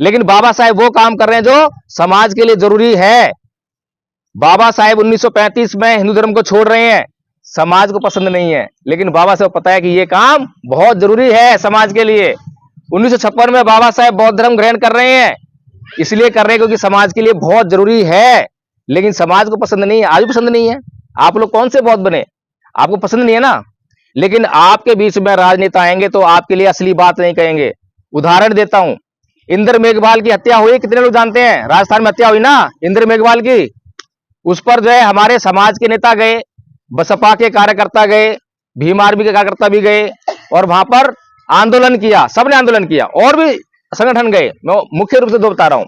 S1: लेकिन बाबा साहेब वो काम कर रहे हैं जो समाज के लिए जरूरी है। बाबा साहेब 1935 में हिंदू धर्म को छोड़ रहे हैं, समाज को पसंद नहीं है, लेकिन बाबा साहेब पता है कि ये काम बहुत जरूरी है समाज के लिए। 1956 में बाबा साहेब बौद्ध धर्म ग्रहण कर रहे हैं, इसलिए कर रहे हैं क्योंकि समाज के लिए बहुत जरूरी है, लेकिन समाज को पसंद नहीं है, आज भी पसंद नहीं है। आप लोग कौन से बौद्ध बने? आपको पसंद नहीं है ना। लेकिन आपके बीच में राजनेता आएंगे तो आपके लिए असली बात नहीं कहेंगे। उदाहरण देता हूं, इंद्र मेघवाल की हत्या हुई, कितने लोग जानते हैं? राजस्थान में हत्या हुई ना इंद्र मेघवाल की। उस पर जो है हमारे समाज के नेता गए, बसपा के कार्यकर्ता गए, भीम आर्मी के कार्यकर्ता भी गए, और वहां पर आंदोलन किया, सबने आंदोलन किया, और भी संगठन गए। मैं मुख्य रूप से 2 बता रहा हूं।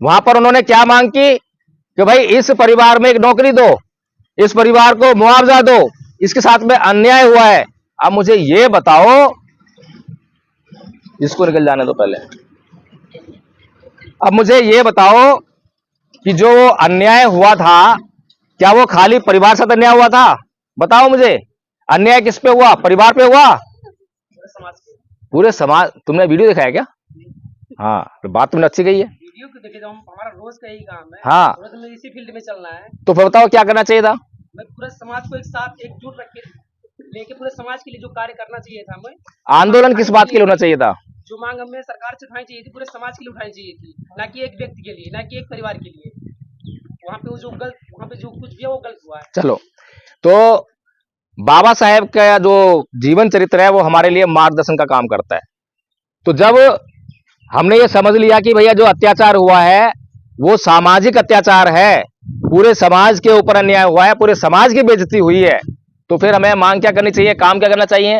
S1: वहां पर उन्होंने क्या मांग की कि भाई इस परिवार में एक नौकरी दो, इस परिवार को मुआवजा दो, इसके साथ में अन्याय हुआ है। अब मुझे ये बताओ, इसको निकल जाने दो पहले। अब मुझे ये बताओ कि जो अन्याय हुआ था, क्या वो खाली परिवार से अन्याय हुआ था? बताओ मुझे, अन्याय किस पे हुआ? परिवार पे हुआ? पूरे समाज। तुमने वीडियो देखा है क्या? हाँ, तो बात तुमने अच्छी कही है।
S3: वीडियो को देखे तो हमारा रोज का यही काम है।
S1: हाँ,
S3: रोज में इसी फील्ड में चलना है।
S1: तो फिर बताओ क्या करना चाहिए था?
S3: मैं पूरे समाज को एक साथ एकजुट रख के लेके पूरे समाज के लिए जो कार्य करना चाहिए था, हमें
S1: आंदोलन किस बात के लिए होना चाहिए था?
S3: जो मांग हमें सरकार से उठानी चाहिए थी, पूरे समाज के लिए उठानी चाहिए थी, ना कि एक व्यक्ति के लिए, ना कि एक परिवार के लिए। वहाँ पे जो कुछ भी है वो गलत हुआ है।
S1: चलो, तो बाबा साहेब का जो जीवन चरित्र है वो हमारे लिए मार्गदर्शन का काम करता है। तो जब हमने ये समझ लिया कि भैया जो अत्याचार हुआ है वो सामाजिक अत्याचार है, पूरे समाज के ऊपर अन्याय हुआ है, पूरे समाज की बेइज्जती हुई है, तो फिर हमें मांग क्या करनी चाहिए, काम क्या करना चाहिए,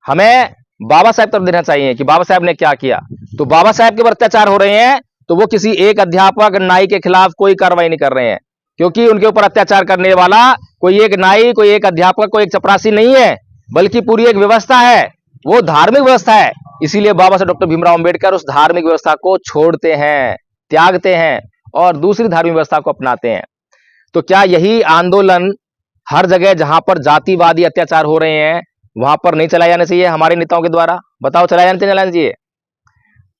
S1: हमें बाबा साहब तरफ देना चाहिए कि बाबा साहब ने क्या किया। तो बाबा साहब के ऊपर अत्याचार हो रहे हैं तो वो किसी एक अध्यापक नाई के खिलाफ कोई कार्रवाई नहीं कर रहे हैं, क्योंकि उनके ऊपर अत्याचार करने वाला कोई एक नाई, कोई एक अध्यापक, कोई एक चपरासी नहीं है, बल्कि पूरी एक व्यवस्था है, वो धार्मिक व्यवस्था है। इसीलिए बाबा साहब डॉक्टर भीमराव अंबेडकर उस धार्मिक व्यवस्था को छोड़ते हैं, त्यागते हैं और दूसरी धार्मिक व्यवस्था को अपनाते हैं। तो क्या यही आंदोलन हर जगह जहां पर जातिवादी अत्याचार हो रहे हैं वहां पर नहीं चलाए जाने चाहिए हमारे नेताओं के द्वारा? बताओ, चलाए जाने चाहिए?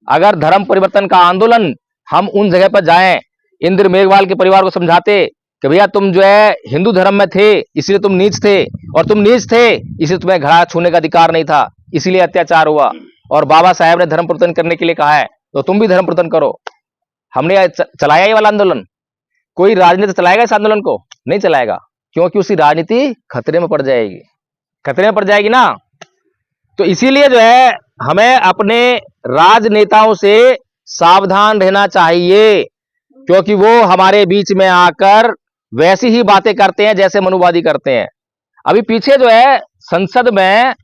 S1: अगर धर्म परिवर्तन का आंदोलन हम उन जगह पर जाएं, इंद्र मेघवाल के परिवार को समझाते कि भैया तुम जो है हिंदू धर्म में थे इसलिए तुम नीच थे, और तुम नीच थे इसलिए तुम्हें घड़ा छूने का अधिकार नहीं था, इसीलिए अत्याचार हुआ, और बाबा साहब ने धर्म परिवर्तन करने के लिए कहा है तो तुम भी धर्म परिवर्तन करो। हमने चलाया ये वाला आंदोलन? कोई राजनीति चलाएगा इस आंदोलन को? नहीं चलाएगा, क्योंकि उसकी राजनीति खतरे में पड़ जाएगी, खतरे में पड़ जाएगी ना। तो इसीलिए जो है हमें अपने राजनेताओं से सावधान रहना चाहिए, क्योंकि वो हमारे बीच में आकर वैसी ही बातें करते हैं जैसे मनुवादी करते हैं। अभी पीछे जो है संसद में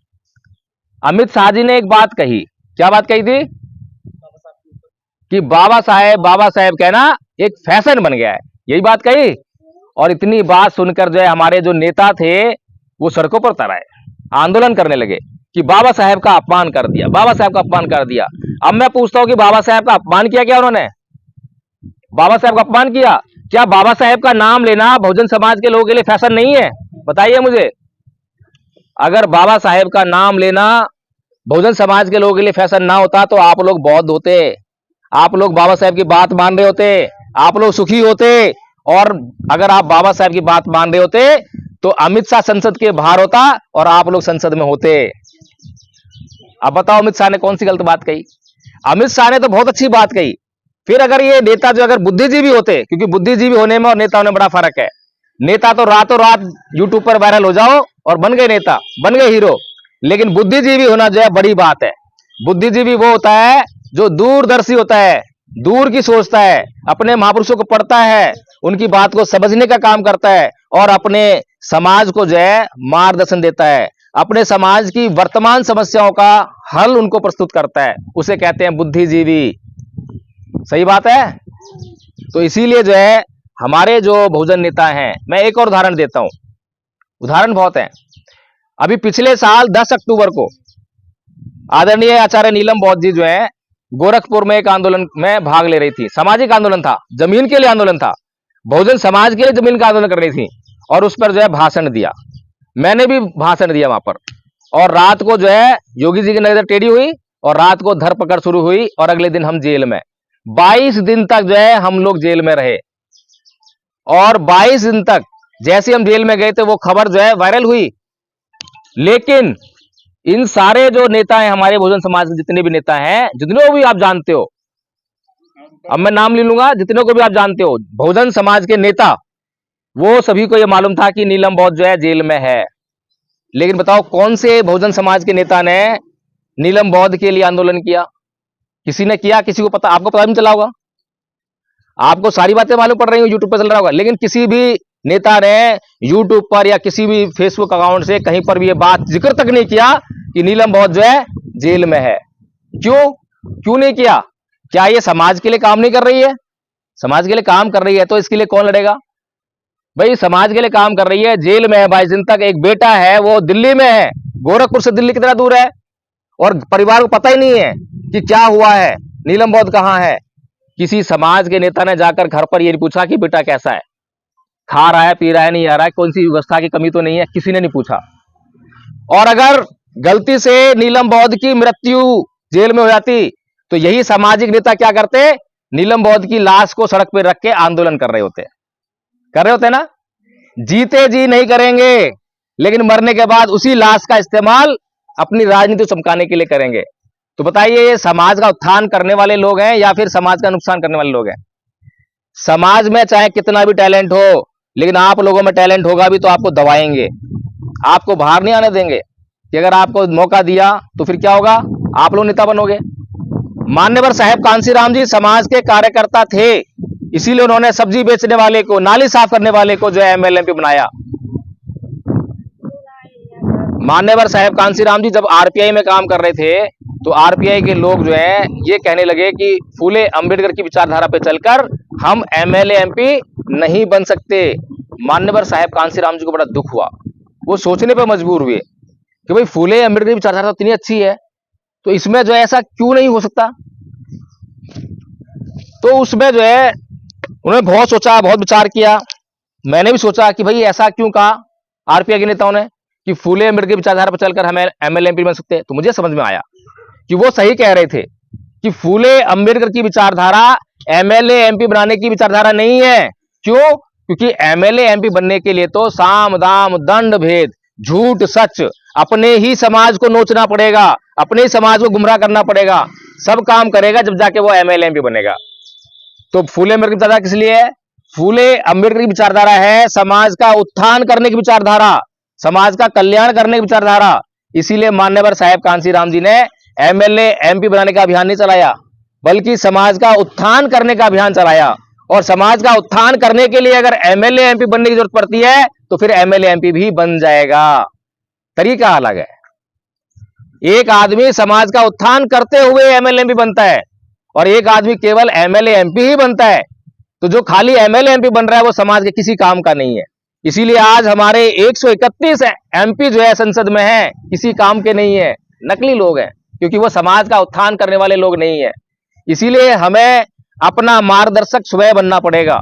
S1: अमित शाह जी ने एक बात कही, क्या बात कही थी कि बाबा साहेब कहना एक फैशन बन गया है, यही बात कही। और इतनी बात सुनकर जो है हमारे जो नेता थे वो सड़कों पर उतर आए, आंदोलन करने लगे कि बाबा साहेब का अपमान कर दिया, बाबा साहेब का अपमान कर दिया। अब मैं पूछता हूं कि बाबा साहेब का अपमान किया क्या उन्होंने? बाबा साहेब का अपमान किया क्या? बाबा साहेब का नाम लेना बहुजन समाज के लोगों के लिए फैशन नहीं है? बताइए मुझे। अगर बाबा साहेब का नाम लेना बहुजन समाज के लोगों के लिए फैशन ना होता तो आप लोग बौद्ध होते, आप लोग बाबा साहेब की बात मान रहे होते, आप लोग सुखी होते। और अगर आप बाबा साहेब की बात मान रहे होते तो अमित शाह संसद के बाहर होता और आप लोग संसद में होते। अब बताओ अमित शाह ने कौन सी गलत बात कही? अमित शाह ने तो बहुत अच्छी बात कही। फिर अगर ये नेता जो अगर बुद्धिजीवी होते, क्योंकि बुद्धिजीवी होने में और नेताओं में बड़ा फर्क है। नेता तो रातों रात यूट्यूब पर वायरल हो जाओ और बन गए नेता, बन गए हीरो, लेकिन बुद्धिजीवी होना जो है बड़ी बात है। बुद्धिजीवी वो होता है जो दूरदर्शी होता है, दूर की सोचता है, अपने महापुरुषों को पढ़ता है, उनकी बात को समझने का काम करता है और अपने समाज को जो है मार्गदर्शन देता है, अपने समाज की वर्तमान समस्याओं का हल उनको प्रस्तुत करता है, उसे कहते हैं बुद्धिजीवी। सही बात है। तो इसीलिए जो है हमारे जो बहुजन नेता हैं, मैं एक और उदाहरण देता हूं, उदाहरण बहुत है। अभी पिछले साल 10 अक्टूबर को आदरणीय आचार्य नीलम बौद्ध जी जो है गोरखपुर में एक आंदोलन में भाग ले रही थी। सामाजिक आंदोलन था, जमीन के लिए आंदोलन था, बहुजन समाज के लिए जमीन का आंदोलन कर रही थी, और उस पर जो है भाषण दिया। मैंने भी भाषण दिया वहां पर, और रात को जो है योगी जी की नजर टेढ़ी हुई और रात को धरपकड़ शुरू हुई और अगले दिन हम जेल में 22 दिन तक जो है हम लोग जेल में रहे। और 22 दिन तक जैसे हम जेल में गए थे वो खबर जो है वायरल हुई। लेकिन इन सारे जो नेता हैं हमारे बहुजन समाज के, जितने भी नेता हैं, जितने को भी आप जानते हो, अब मैं नाम ले लूंगा, जितने को भी आप जानते हो बहुजन समाज के नेता, वो सभी को यह मालूम था कि नीलम बौद्ध जो है जेल में है। लेकिन बताओ कौन से बहुजन समाज के नेता ने नीलम बौद्ध के लिए आंदोलन किया? किसी ने किया? किसी को पता? आपको पता नहीं चला होगा, आपको सारी बातें मालूम पड़ रही हो, यूट्यूब पर चल रहा होगा, लेकिन किसी भी नेता ने यूट्यूब पर या किसी भी फेसबुक अकाउंट से कहीं पर भी ये बात जिक्र तक नहीं किया कि नीलम बौद्ध जो है जेल में है। क्यों नहीं किया? क्या ये समाज के लिए काम नहीं कर रही है? समाज के लिए काम कर रही है तो इसके लिए कौन लड़ेगा? भाई समाज के लिए काम कर रही है, जेल में है 22 दिन तक। एक बेटा है वो दिल्ली में है, गोरखपुर से दिल्ली कितना दूर है, और परिवार को पता ही नहीं है कि क्या हुआ है, नीलम बौद्ध कहां है। किसी समाज के नेता ने जाकर घर पर ये नहीं पूछा कि बेटा कैसा है, खा रहा है, पी रहा है, नहीं आ रहा है, कौन सी व्यवस्था की कमी तो नहीं है, किसी ने नहीं पूछा। और अगर गलती से नीलम बौद्ध की मृत्यु जेल में हो जाती तो यही सामाजिक नेता क्या करते? नीलम बौद्ध की लाश को सड़क पर रख के आंदोलन कर रहे होते ना। जीते जी नहीं करेंगे, लेकिन मरने के बाद उसी लाश का इस्तेमाल अपनी राजनीति चमकाने के लिए करेंगे। तो बताइए ये समाज का उत्थान करने वाले लोग हैं या फिर समाज का नुकसान करने वाले लोग हैं? समाज में चाहे कितना भी टैलेंट हो, लेकिन आप लोगों में टैलेंट होगा भी तो आपको दबाएंगे, आपको बाहर नहीं आने देंगे। कि अगर आपको मौका दिया तो फिर क्या होगा? आप लोग नेता बनोगे। मान्यवर साहेब कांसीराम जी समाज के कार्यकर्ता थे, इसीलिए उन्होंने सब्जी बेचने वाले को, नाली साफ करने वाले को जो है MLA बनाया। मान्यवर साहेब कांसीराम जी जब आरपीआई में काम कर रहे थे तो आरपीआई के लोग जो है ये कहने लगे कि फूले अंबेडकर की विचारधारा पे चलकर हम एमएलए एमपी नहीं बन सकते। मान्यवर साहेब कांसीराम जी को बड़ा दुख हुआ, वो सोचने पे मजबूर हुए कि भाई फूले अंबेडकर की विचारधारा तो इतनी अच्छी है, तो इसमें जो है ऐसा क्यों नहीं हो सकता। तो उसमें जो है उन्होंने बहुत सोचा, बहुत विचार किया। मैंने भी सोचा कि भाई ऐसा क्यों कहा आरपीआई के नेताओं ने कि फूले अंबेडकर की विचारधारा पर चलकर हमें एमएलए एमपी बन सकते हैं। तो मुझे समझ में आया कि वो सही कह रहे थे कि फूले अंबेडकर की विचारधारा एमएलए एमपी बनाने की विचारधारा नहीं है। क्यों? क्योंकि एमएलए एमपी बनने के लिए तो साम दाम दंड भेद झूठ सच अपने ही समाज को नोचना पड़ेगा, अपने ही समाज को गुमराह करना पड़ेगा, सब काम करेगा जब जाके वो एमएलए एमपी बनेगा। तो फूले अंबेडकर की विचारधारा किस लिए है? फूले अंबेडकर की विचारधारा है समाज का उत्थान करने की विचारधारा, समाज का कल्याण करने की विचारधारा। इसीलिए मान्यवर साहेब कांसीराम जी ने एमएलए एमपी बनाने का अभियान नहीं चलाया, बल्कि समाज का उत्थान करने का अभियान चलाया। और समाज का उत्थान करने के लिए अगर एमएलए एमपी बनने की जरूरत पड़ती है तो फिर एमएलए एमपी भी बन जाएगा, तरीका अलग है। एक आदमी समाज का उत्थान करते हुए एमएलए एमपी बनता है और एक आदमी केवल एमएलए एमपी ही बनता है। तो जो खाली एमएलए एमपी बन रहा है वो समाज के किसी काम का नहीं है। इसीलिए आज हमारे 131 एमपी जो है संसद में है, किसी काम के नहीं है, नकली लोग हैं, क्योंकि वो समाज का उत्थान करने वाले लोग नहीं है। इसीलिए हमें अपना मार्गदर्शक स्वयं बनना पड़ेगा।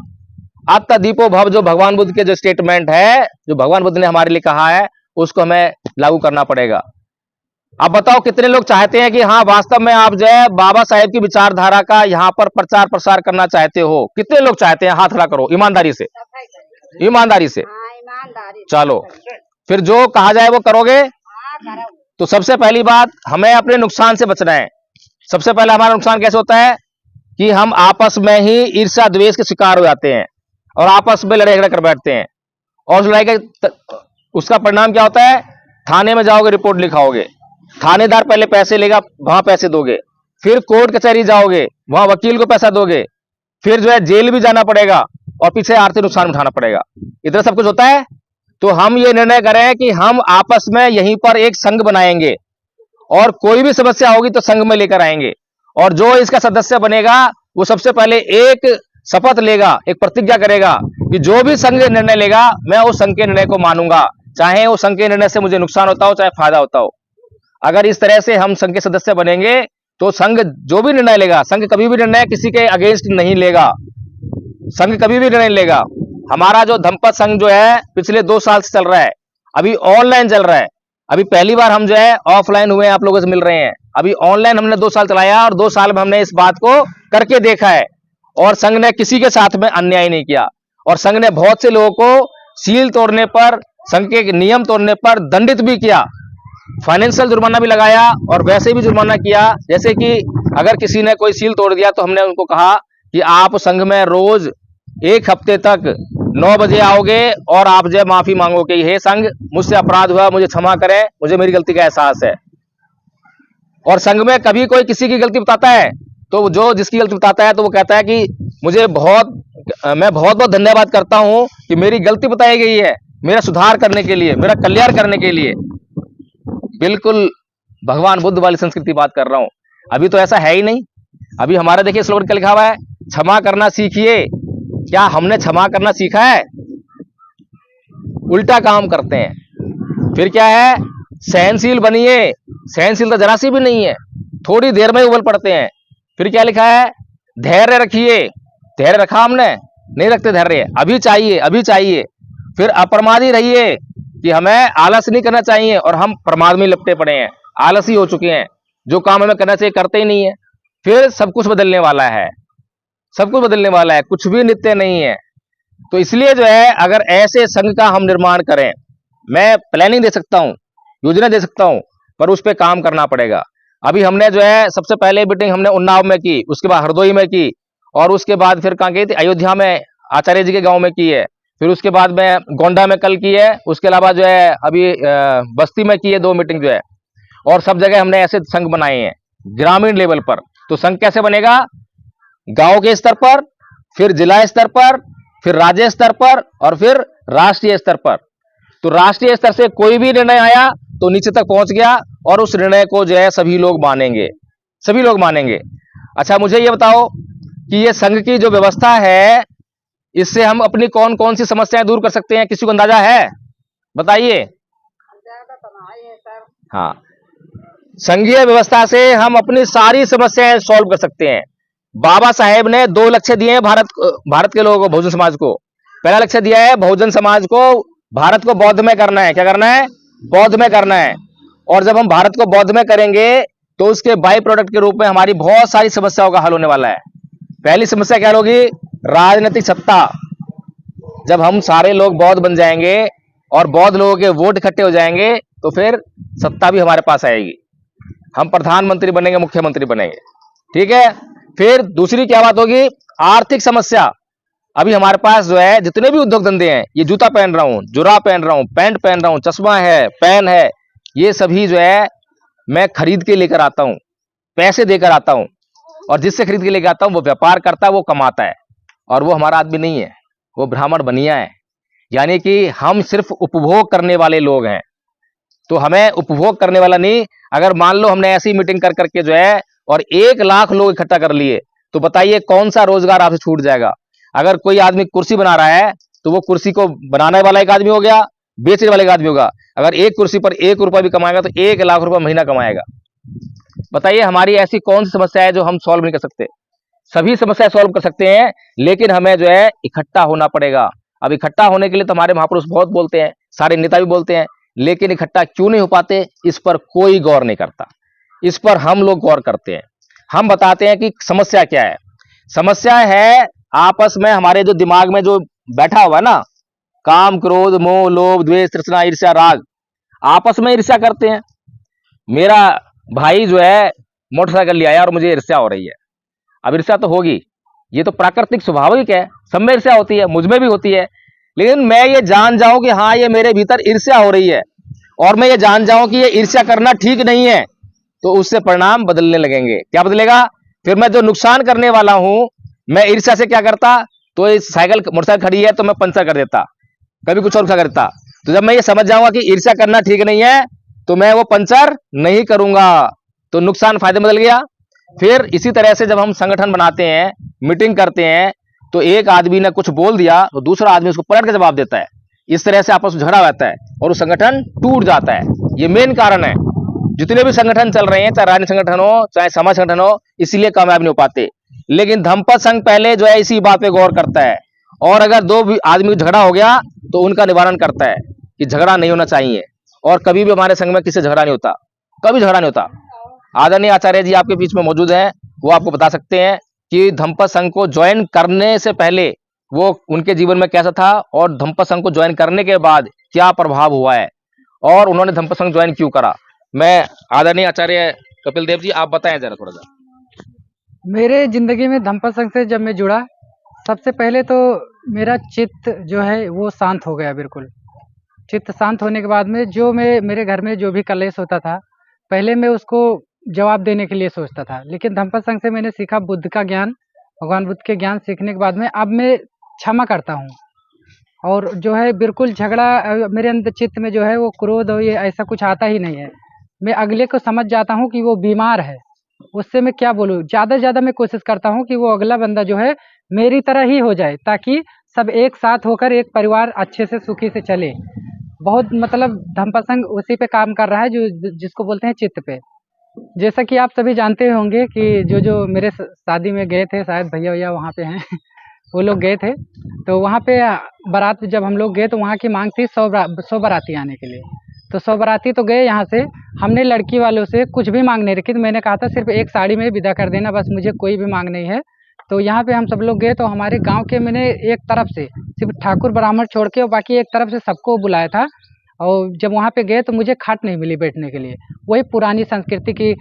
S1: अत्त दीपो भव जो भगवान बुद्ध के जो स्टेटमेंट है, जो भगवान बुद्ध ने हमारे लिए कहा है, उसको हमें लागू करना पड़ेगा। अब बताओ कितने लोग चाहते हैं कि हाँ वास्तव में आप जो है बाबा साहेब की विचारधारा का यहाँ पर प्रचार प्रसार करना चाहते हो? कितने लोग चाहते हैं? हाथ खड़ा करो ईमानदारी से, ईमानदारी से।
S2: हाँ, ईमानदारी
S1: चलो फिर जो कहा जाए वो करोगे।
S2: हाँ, करो।
S1: तो सबसे पहली बात, हमें अपने नुकसान से बचना है। सबसे पहला हमारा नुकसान कैसे होता है कि हम आपस में ही ईर्ष्या द्वेष के शिकार हो जाते हैं और आपस में लड़ाई झगड़ा कर बैठते हैं। और उस लड़ाई का उसका परिणाम क्या होता है? थाने में जाओगे, रिपोर्ट लिखाओगे, थानेदार पहले पैसे लेगा, वहां पैसे दोगे, फिर कोर्ट कचहरी जाओगे, वहां वकील को पैसा दोगे, फिर जो है जेल भी जाना पड़ेगा और पीछे आर्थिक नुकसान उठाना पड़ेगा। इतना सब कुछ होता है। तो हम ये निर्णय करें कि हम आपस में यहीं पर एक संघ बनाएंगे और कोई भी समस्या होगी तो संघ में लेकर आएंगे। और जो इसका सदस्य बनेगा वो सबसे पहले एक शपथ लेगा, एक प्रतिज्ञा करेगा कि जो भी संघ निर्णय लेगा मैं उस संघ के निर्णय को मानूंगा, चाहे उस संघ के निर्णय से मुझे नुकसान होता हो चाहे फायदा होता हो। अगर इस तरह से हम संघ के सदस्य बनेंगे तो संघ जो भी निर्णय लेगा, संघ कभी भी निर्णय किसी के अगेंस्ट नहीं लेगा, संघ कभी भी निर्णय लेगा। हमारा जो धम्पत संघ जो है पिछले 2 साल से चल रहा है, अभी ऑनलाइन चल रहा है। अभी पहली बार हम जो है ऑफलाइन हुए आप लोगों से मिल रहे हैं। अभी ऑनलाइन हमने 2 साल चलाया और 2 साल में हमने इस बात को करके देखा है। और संघ ने किसी के साथ में अन्याय नहीं किया और संघ ने बहुत से लोगों को सील तोड़ने पर, संघ के नियम तोड़ने पर दंडित भी किया, फाइनेंशियल जुर्माना भी लगाया और वैसे भी जुर्माना किया। जैसे कि अगर किसी ने कोई सील तोड़ दिया तो हमने उनको कहा कि आप संघ में रोज 1 हफ्ते तक 9 बजे आओगे और आप जो माफी मांगोगे कि हे संघ मुझसे अपराध हुआ, मुझे क्षमा करें, मुझे मेरी गलती का एहसास है। और संघ में कभी कोई किसी की गलती बताता है तो जो जिसकी गलती बताता है तो वो कहता है कि मैं बहुत बहुत धन्यवाद करता हूं कि मेरी गलती बताई गई है, मेरा सुधार करने के लिए, मेरा कल्याण करने के लिए। बिल्कुल भगवान बुद्ध वाली संस्कृति बात कर रहा हूं। अभी तो ऐसा है ही नहीं। अभी हमारा देखिए स्लोगन क्या लिखा हुआ है, क्षमा करना सीखिए। क्या हमने क्षमा करना सीखा है? उल्टा काम करते हैं। फिर क्या है, सहनशील बनिए, सहनशीलता जरा सी भी नहीं है, थोड़ी देर में ही उबल पड़ते हैं। फिर क्या लिखा है, धैर्य रखिए। धैर्य रखा हमने? नहीं रखते धैर्य, अभी चाहिए, अभी चाहिए। फिर अप्रमादी रहिए कि हमें आलस नहीं करना चाहिए और हम प्रमाद में लिपटे पड़े हैं, आलसी हो चुके हैं, जो काम हमें करना चाहिए करते ही नहीं है। फिर सब कुछ बदलने वाला है, सब कुछ बदलने वाला है, कुछ भी नित्य नहीं है। तो इसलिए जो है अगर ऐसे संघ का हम निर्माण करें, मैं प्लानिंग दे सकता हूं, योजना दे सकता हूं, पर उस पर काम करना पड़ेगा। अभी हमने जो है सबसे पहले मीटिंग हमने उन्नाव में की, उसके बाद हरदोई में की और उसके बाद फिर कहाँ की थी, अयोध्या में आचार्य जी के गांव में की है। फिर उसके बाद में गोंडा में कल की है। उसके अलावा जो है अभी बस्ती में की है 2 मीटिंग जो है। और सब जगह हमने ऐसे संघ बनाए हैं ग्रामीण लेवल पर। तो संघ कैसे बनेगा? गांव के स्तर पर, फिर जिला स्तर पर, फिर राज्य स्तर पर और फिर राष्ट्रीय स्तर पर। तो राष्ट्रीय स्तर से कोई भी निर्णय आया तो नीचे तक पहुंच गया और उस निर्णय को जो है सभी लोग मानेंगे, सभी लोग मानेंगे। अच्छा मुझे ये बताओ कि ये संघ की जो व्यवस्था है, इससे हम अपनी कौन कौन सी समस्याएं दूर कर सकते हैं? किसी को अंदाजा है? बताइए। हाँ, संघीय व्यवस्था से हम अपनी सारी समस्याएं सॉल्व कर सकते हैं। बाबा साहेब ने 2 लक्ष्य दिए हैं भारत के लोगों को, बहुजन समाज को। पहला लक्ष्य दिया है बहुजन समाज को भारत को बौद्ध में करना है। क्या करना है? बौद्ध में करना है। और जब हम भारत को बौद्ध में करेंगे तो उसके बाई प्रोडक्ट के रूप में हमारी बहुत सारी समस्याओं का हल होने वाला है। पहली समस्या क्या होगी? राजनीतिक सत्ता। जब हम सारे लोग बौद्ध बन जाएंगे और बौद्ध लोगों के वोट इकट्ठे हो जाएंगे तो फिर सत्ता भी हमारे पास आएगी, हम प्रधानमंत्री बनेंगे, मुख्यमंत्री बनेंगे। ठीक है। फिर दूसरी क्या बात होगी? आर्थिक समस्या। अभी हमारे पास जो है जितने भी उद्योग धंधे हैं, ये जूता पहन रहा हूं, जुराब पहन रहा हूं, पैंट पहन रहा हूं, चश्मा है, पेन है, ये सभी जो है मैं खरीद के लेकर आता हूं, पैसे देकर आता हूं। और जिससे खरीद के लेकर आता हूं वो व्यापार करता है, वो कमाता है, और वो हमारा आदमी नहीं है, वो ब्राह्मण बनिया है। यानी कि हम सिर्फ उपभोग करने वाले लोग हैं। तो हमें उपभोग करने वाला नहीं। अगर मान लो हमने ऐसी मीटिंग कर करके जो है और 1 लाख लोग इकट्ठा कर लिए, तो बताइए कौन सा रोजगार आपसे छूट जाएगा? अगर कोई आदमी कुर्सी बना रहा है तो वो कुर्सी को बनाने वाला एक आदमी हो गया, बेचने वाला एक आदमी होगा। अगर एक कुर्सी पर 1 रुपया भी कमाएगा तो 1 लाख रुपया महीना कमाएगा। बताइए हमारी ऐसी कौन सी समस्या है जो हम सॉल्व नहीं कर सकते? सभी समस्या सॉल्व कर सकते हैं, लेकिन हमें जो है इकट्ठा होना पड़ेगा। अब इकट्ठा होने के लिए तो हमारे महापुरुष बहुत बोलते हैं, सारे नेता भी बोलते हैं, लेकिन इकट्ठा क्यों नहीं हो पाते, इस पर कोई गौर नहीं करता। इस पर हम लोग गौर करते हैं। हम बताते हैं कि समस्या क्या है। समस्या है आपस में हमारे जो दिमाग में जो बैठा हुआ है ना, काम, क्रोध, मोह, लोभ, द्वेष, तृष्णा, ईर्ष्या, राग, आपस में ईर्ष्या करते हैं। मेरा भाई जो है मोटरसाइकिल ले आया और मुझे ईर्ष्या हो रही है। अब ईर्ष्या तो होगी, ये तो प्राकृतिक स्वाभाविक है, सब में ईर्ष्या होती है, मुझ में भी होती है। लेकिन मैं ये जान जाऊं कि हाँ ये मेरे भीतर ईर्ष्या हो रही है, और मैं ये जान जाऊं कि ये ईर्ष्या करना ठीक नहीं है, तो उससे परिणाम बदलने लगेंगे। क्या बदलेगा? फिर मैं जो नुकसान करने वाला हूं, मैं ईर्ष्या से क्या करता, तो ये साइकिल मोटरसाइकिल खड़ी है तो मैं पंचर कर देता, कभी कुछ और क्या करता। तो जब मैं ये समझ जाऊंगा कि ईर्ष्या करना ठीक नहीं है, तो मैं वो पंचर नहीं करूंगा, तो नुकसान फायदे बदल गया। फिर इसी तरह से जब हम संगठन बनाते हैं, मीटिंग करते हैं, तो एक आदमी ने कुछ बोल दिया तो दूसरा आदमी उसको पलट के जवाब देता है। इस तरह से आपस में झगड़ा रहता है और वो संगठन टूट जाता है। ये मेन कारण है। जितने भी संगठन चल रहे हैं, चाहे राजनीतिक संगठन हो, चाहे समाज संगठन हो, इसीलिए कामयाब नहीं हो पाते। लेकिन धम्मपद संघ पहले जो है इसी बात पे गौर करता है, और अगर 2 आदमी झगड़ा हो गया तो उनका निवारण करता है कि झगड़ा नहीं होना चाहिए। और कभी भी हमारे संघ में किसी झगड़ा नहीं होता, कभी झगड़ा नहीं होता। आदरणीय आचार्य जी आपके बीच में मौजूद हैं, वो आपको बता सकते हैं कि धम्मपद संघ को ज्वाइन करने से पहले वो उनके जीवन में कैसा था, और धम्मपद संघ को ज्वाइन करने के बाद क्या प्रभाव हुआ है, और उन्होंने धम्मपद संघ ज्वाइन क्यों करा। मैं आदरणीय आचार्य कपिल देव जी, आप बताएं जरा थोड़ा सा।
S4: मेरे ज़िंदगी में धम्मपद संघ से जब मैं जुड़ा, सबसे पहले तो मेरा चित्त जो है वो शांत हो गया। बिल्कुल चित्त शांत होने के बाद में जो मेरे घर में जो भी कलेश होता था, पहले मैं उसको जवाब देने के लिए सोचता था, लेकिन धम्मपद संघ से मैंने सीखा बुद्ध का ज्ञान, भगवान बुद्ध के ज्ञान सीखने के बाद में अब मैं क्षमा करता हूँ। और जो है बिल्कुल झगड़ा मेरे अंदर चित्त में जो है वो क्रोध और ये ऐसा कुछ आता ही नहीं है। मैं अगले को समझ जाता हूँ कि वो बीमार है, उससे मैं क्या बोलूँ। ज़्यादा से ज़्यादा मैं कोशिश करता हूँ कि वो अगला बंदा जो है मेरी तरह ही हो जाए, ताकि सब एक साथ होकर एक परिवार अच्छे से सुखी से चले। बहुत मतलब धम्मपद संघ उसी पे काम कर रहा है जो जिसको बोलते हैं चित्त पे। जैसा कि आप सभी जानते होंगे कि जो मेरे शादी में गए थे, शायद भैया वहाँ पे हैं वो लोग गए थे, तो वहाँ पे बारात जब हम लोग गए तो वहाँ की मांग थी 100 बाराती आने के लिए। तो 100 बाराती तो गए यहाँ से, हमने लड़की वालों से कुछ भी मांग नहीं रखी। तो मैंने कहा था सिर्फ एक साड़ी में विदा कर देना, बस मुझे कोई भी मांग नहीं है। तो यहाँ पे हम सब लोग गए तो हमारे गांव के मैंने एक तरफ से सिर्फ ठाकुर ब्राह्मण छोड़ के और बाकी एक तरफ से सबको बुलाया था। और जब वहाँ पे गए तो मुझे खाट नहीं मिली बैठने के लिए। वही पुरानी संस्कृति की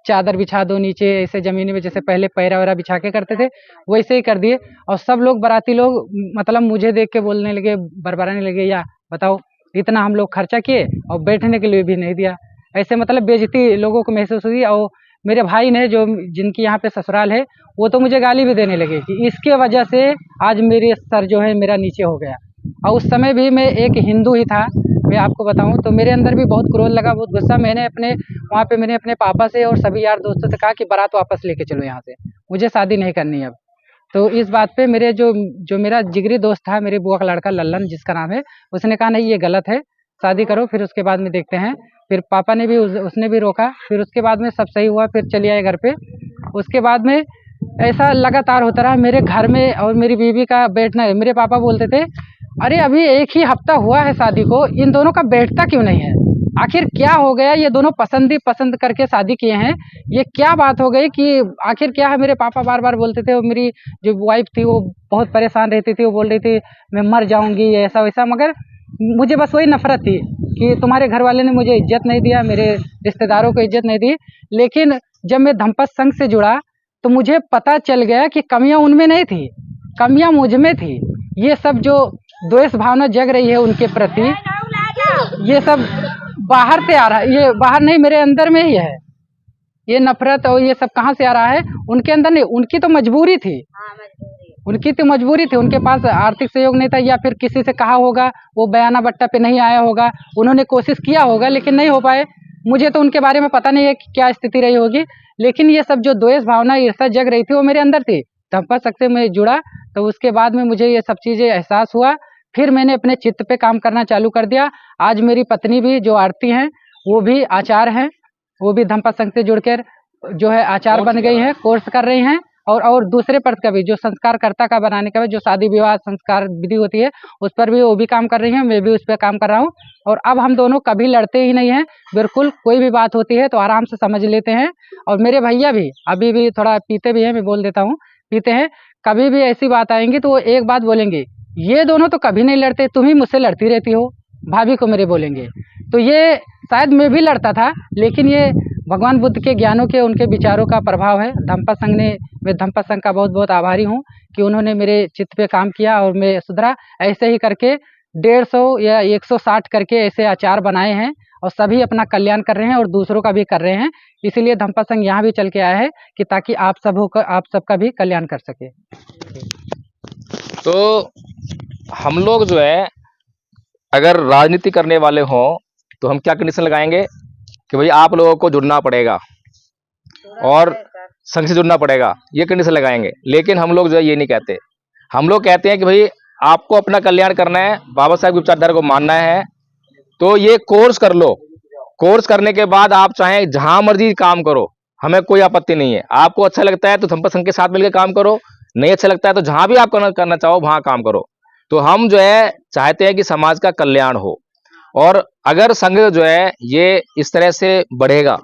S4: चादर बिछा दो नीचे ऐसे ज़मीन में, जैसे पहले पैरा वैरा बिछा के करते थे, वैसे ही कर दिए। और सब लोग बाराती लोग मतलब मुझे देख के बोलने लगे, बरबराने लगे, या बताओ इतना हम लोग खर्चा किए और बैठने के लिए भी नहीं दिया। ऐसे मतलब बेइज्जती लोगों को महसूस हुई। और मेरे भाई ने जो जिनकी यहाँ पे ससुराल है, वो तो मुझे गाली भी देने लगे कि इसके वजह से आज मेरे सर जो है मेरा नीचे हो गया। और उस समय भी मैं एक हिंदू ही था, मैं आपको बताऊं तो मेरे अंदर भी बहुत क्रोध लगा, बहुत गुस्सा। मैंने अपने पापा से और सभी यार दोस्तों से कहा कि बारात वापस लेके चलो यहाँ से, मुझे शादी नहीं करनी अब। तो इस बात पे मेरे जो मेरा जिगरी दोस्त था, मेरी बुआ का लड़का लल्लन जिसका नाम है, उसने कहा नहीं ये गलत है, शादी करो, फिर उसके बाद में देखते हैं। फिर पापा ने भी उसने भी रोका। फिर उसके बाद में सब सही हुआ, फिर चले आए घर पे। उसके बाद में ऐसा लगातार होता रहा मेरे घर में, और मेरी बीवी का बैठना। मेरे पापा बोलते थे अरे अभी एक ही हफ्ता हुआ है शादी को, इन दोनों का बैठता क्यों नहीं है, आखिर क्या हो गया, ये दोनों पसंद करके शादी किए हैं, ये क्या बात हो गई कि आखिर क्या है। मेरे पापा बार बार बोलते थे, और मेरी जो वाइफ थी वो बहुत परेशान रहती थी, वो बोल रही थी मैं मर जाऊंगी ऐसा वैसा। मगर मुझे बस वही नफरत थी कि तुम्हारे घर वाले ने मुझे इज्जत नहीं दिया, मेरे रिश्तेदारों को इज्जत नहीं दी। लेकिन जब मैं धम्पत संघ से जुड़ा तो मुझे पता चल गया कि कमियां उनमें नहीं थी, कमियां मुझ में थी। ये सब जो द्वेष भावना जग रही है उनके प्रति, ये सब बाहर से आ रहा है, ये बाहर नहीं मेरे अंदर में ही है। ये नफरत और ये सब कहाँ से आ रहा है, उनके अंदर नहीं, उनकी तो मजबूरी थी, उनकी तो मजबूरी थी, उनके पास आर्थिक सहयोग नहीं था, या फिर किसी से कहा होगा, वो बयाना बट्टा पे नहीं आया होगा, उन्होंने कोशिश किया होगा लेकिन नहीं हो पाए। मुझे तो उनके बारे में पता नहीं है कि क्या स्थिति रही होगी, लेकिन ये सब जो द्वेष भावना ईर्ष्या जग रही थी वो मेरे अंदर थी। धम्पत संघ से मैं जुड़ा तो उसके बाद में मुझे ये सब चीज़ें एहसास हुआ। फिर मैंने अपने चित्त पे काम करना चालू कर दिया। आज मेरी पत्नी भी जो आरती हैं वो भी आचार्य हैं, वो भी धम्पत संघ से जुड़कर जो है आचार्य बन गई हैं, कोर्स कर रही हैं। और दूसरे पद का भी जो संस्कारकर्ता का बनाने का भी जो शादी विवाह संस्कार विधि होती है उस पर भी वो भी काम कर रही हैं, मैं भी उस पर काम कर रहा हूँ। और अब हम दोनों कभी लड़ते ही नहीं हैं, बिल्कुल कोई भी बात होती है तो आराम से समझ लेते हैं। और मेरे भैया भी अभी भी थोड़ा पीते भी हैं, मैं बोल देता हूँ, पीते हैं। कभी भी ऐसी बात आएंगी तो वो एक बात बोलेंगे, ये दोनों तो कभी नहीं लड़ते, तुम ही मुझसे लड़ती रहती हो, भाभी को मेरे बोलेंगे। तो ये शायद मैं भी लड़ता था, लेकिन ये भगवान बुद्ध के ज्ञानों के उनके विचारों का प्रभाव है। धम्पत संघ ने, मैं धम्पत संघ का बहुत बहुत आभारी हूँ कि उन्होंने मेरे चित्त पे काम किया और मैं सुधरा। ऐसे ही करके 150 या 160 करके ऐसे आचार बनाए हैं और सभी अपना कल्याण कर रहे हैं और दूसरों का भी कर रहे हैं। इसीलिए धम्पत संघ यहाँ भी चल के आया है कि ताकि आप सबका भी कल्याण कर सके।
S1: तो हम लोग जो है अगर राजनीति करने वाले हों तो हम क्या कंडीशन लगाएंगे कि भाई आप लोगों को जुड़ना पड़ेगा और संघ से जुड़ना पड़ेगा, ये कंडीशन लगाएंगे। लेकिन हम लोग जो है ये नहीं कहते, हम लोग कहते हैं कि भाई आपको अपना कल्याण करना है, बाबा साहब की विचारधारा को मानना है तो ये कोर्स कर लो। कोर्स करने के बाद आप चाहें जहां मर्जी काम करो, हमें कोई आपत्ति नहीं है। आपको अच्छा लगता है तो धम्पत संघ के साथ मिलकर काम करो, नहीं अच्छा लगता है तो जहां भी आप करना चाहो वहां काम करो। तो हम जो है चाहते हैं कि समाज का कल्याण हो, और अगर संघ जो है ये इस तरह से बढ़ेगा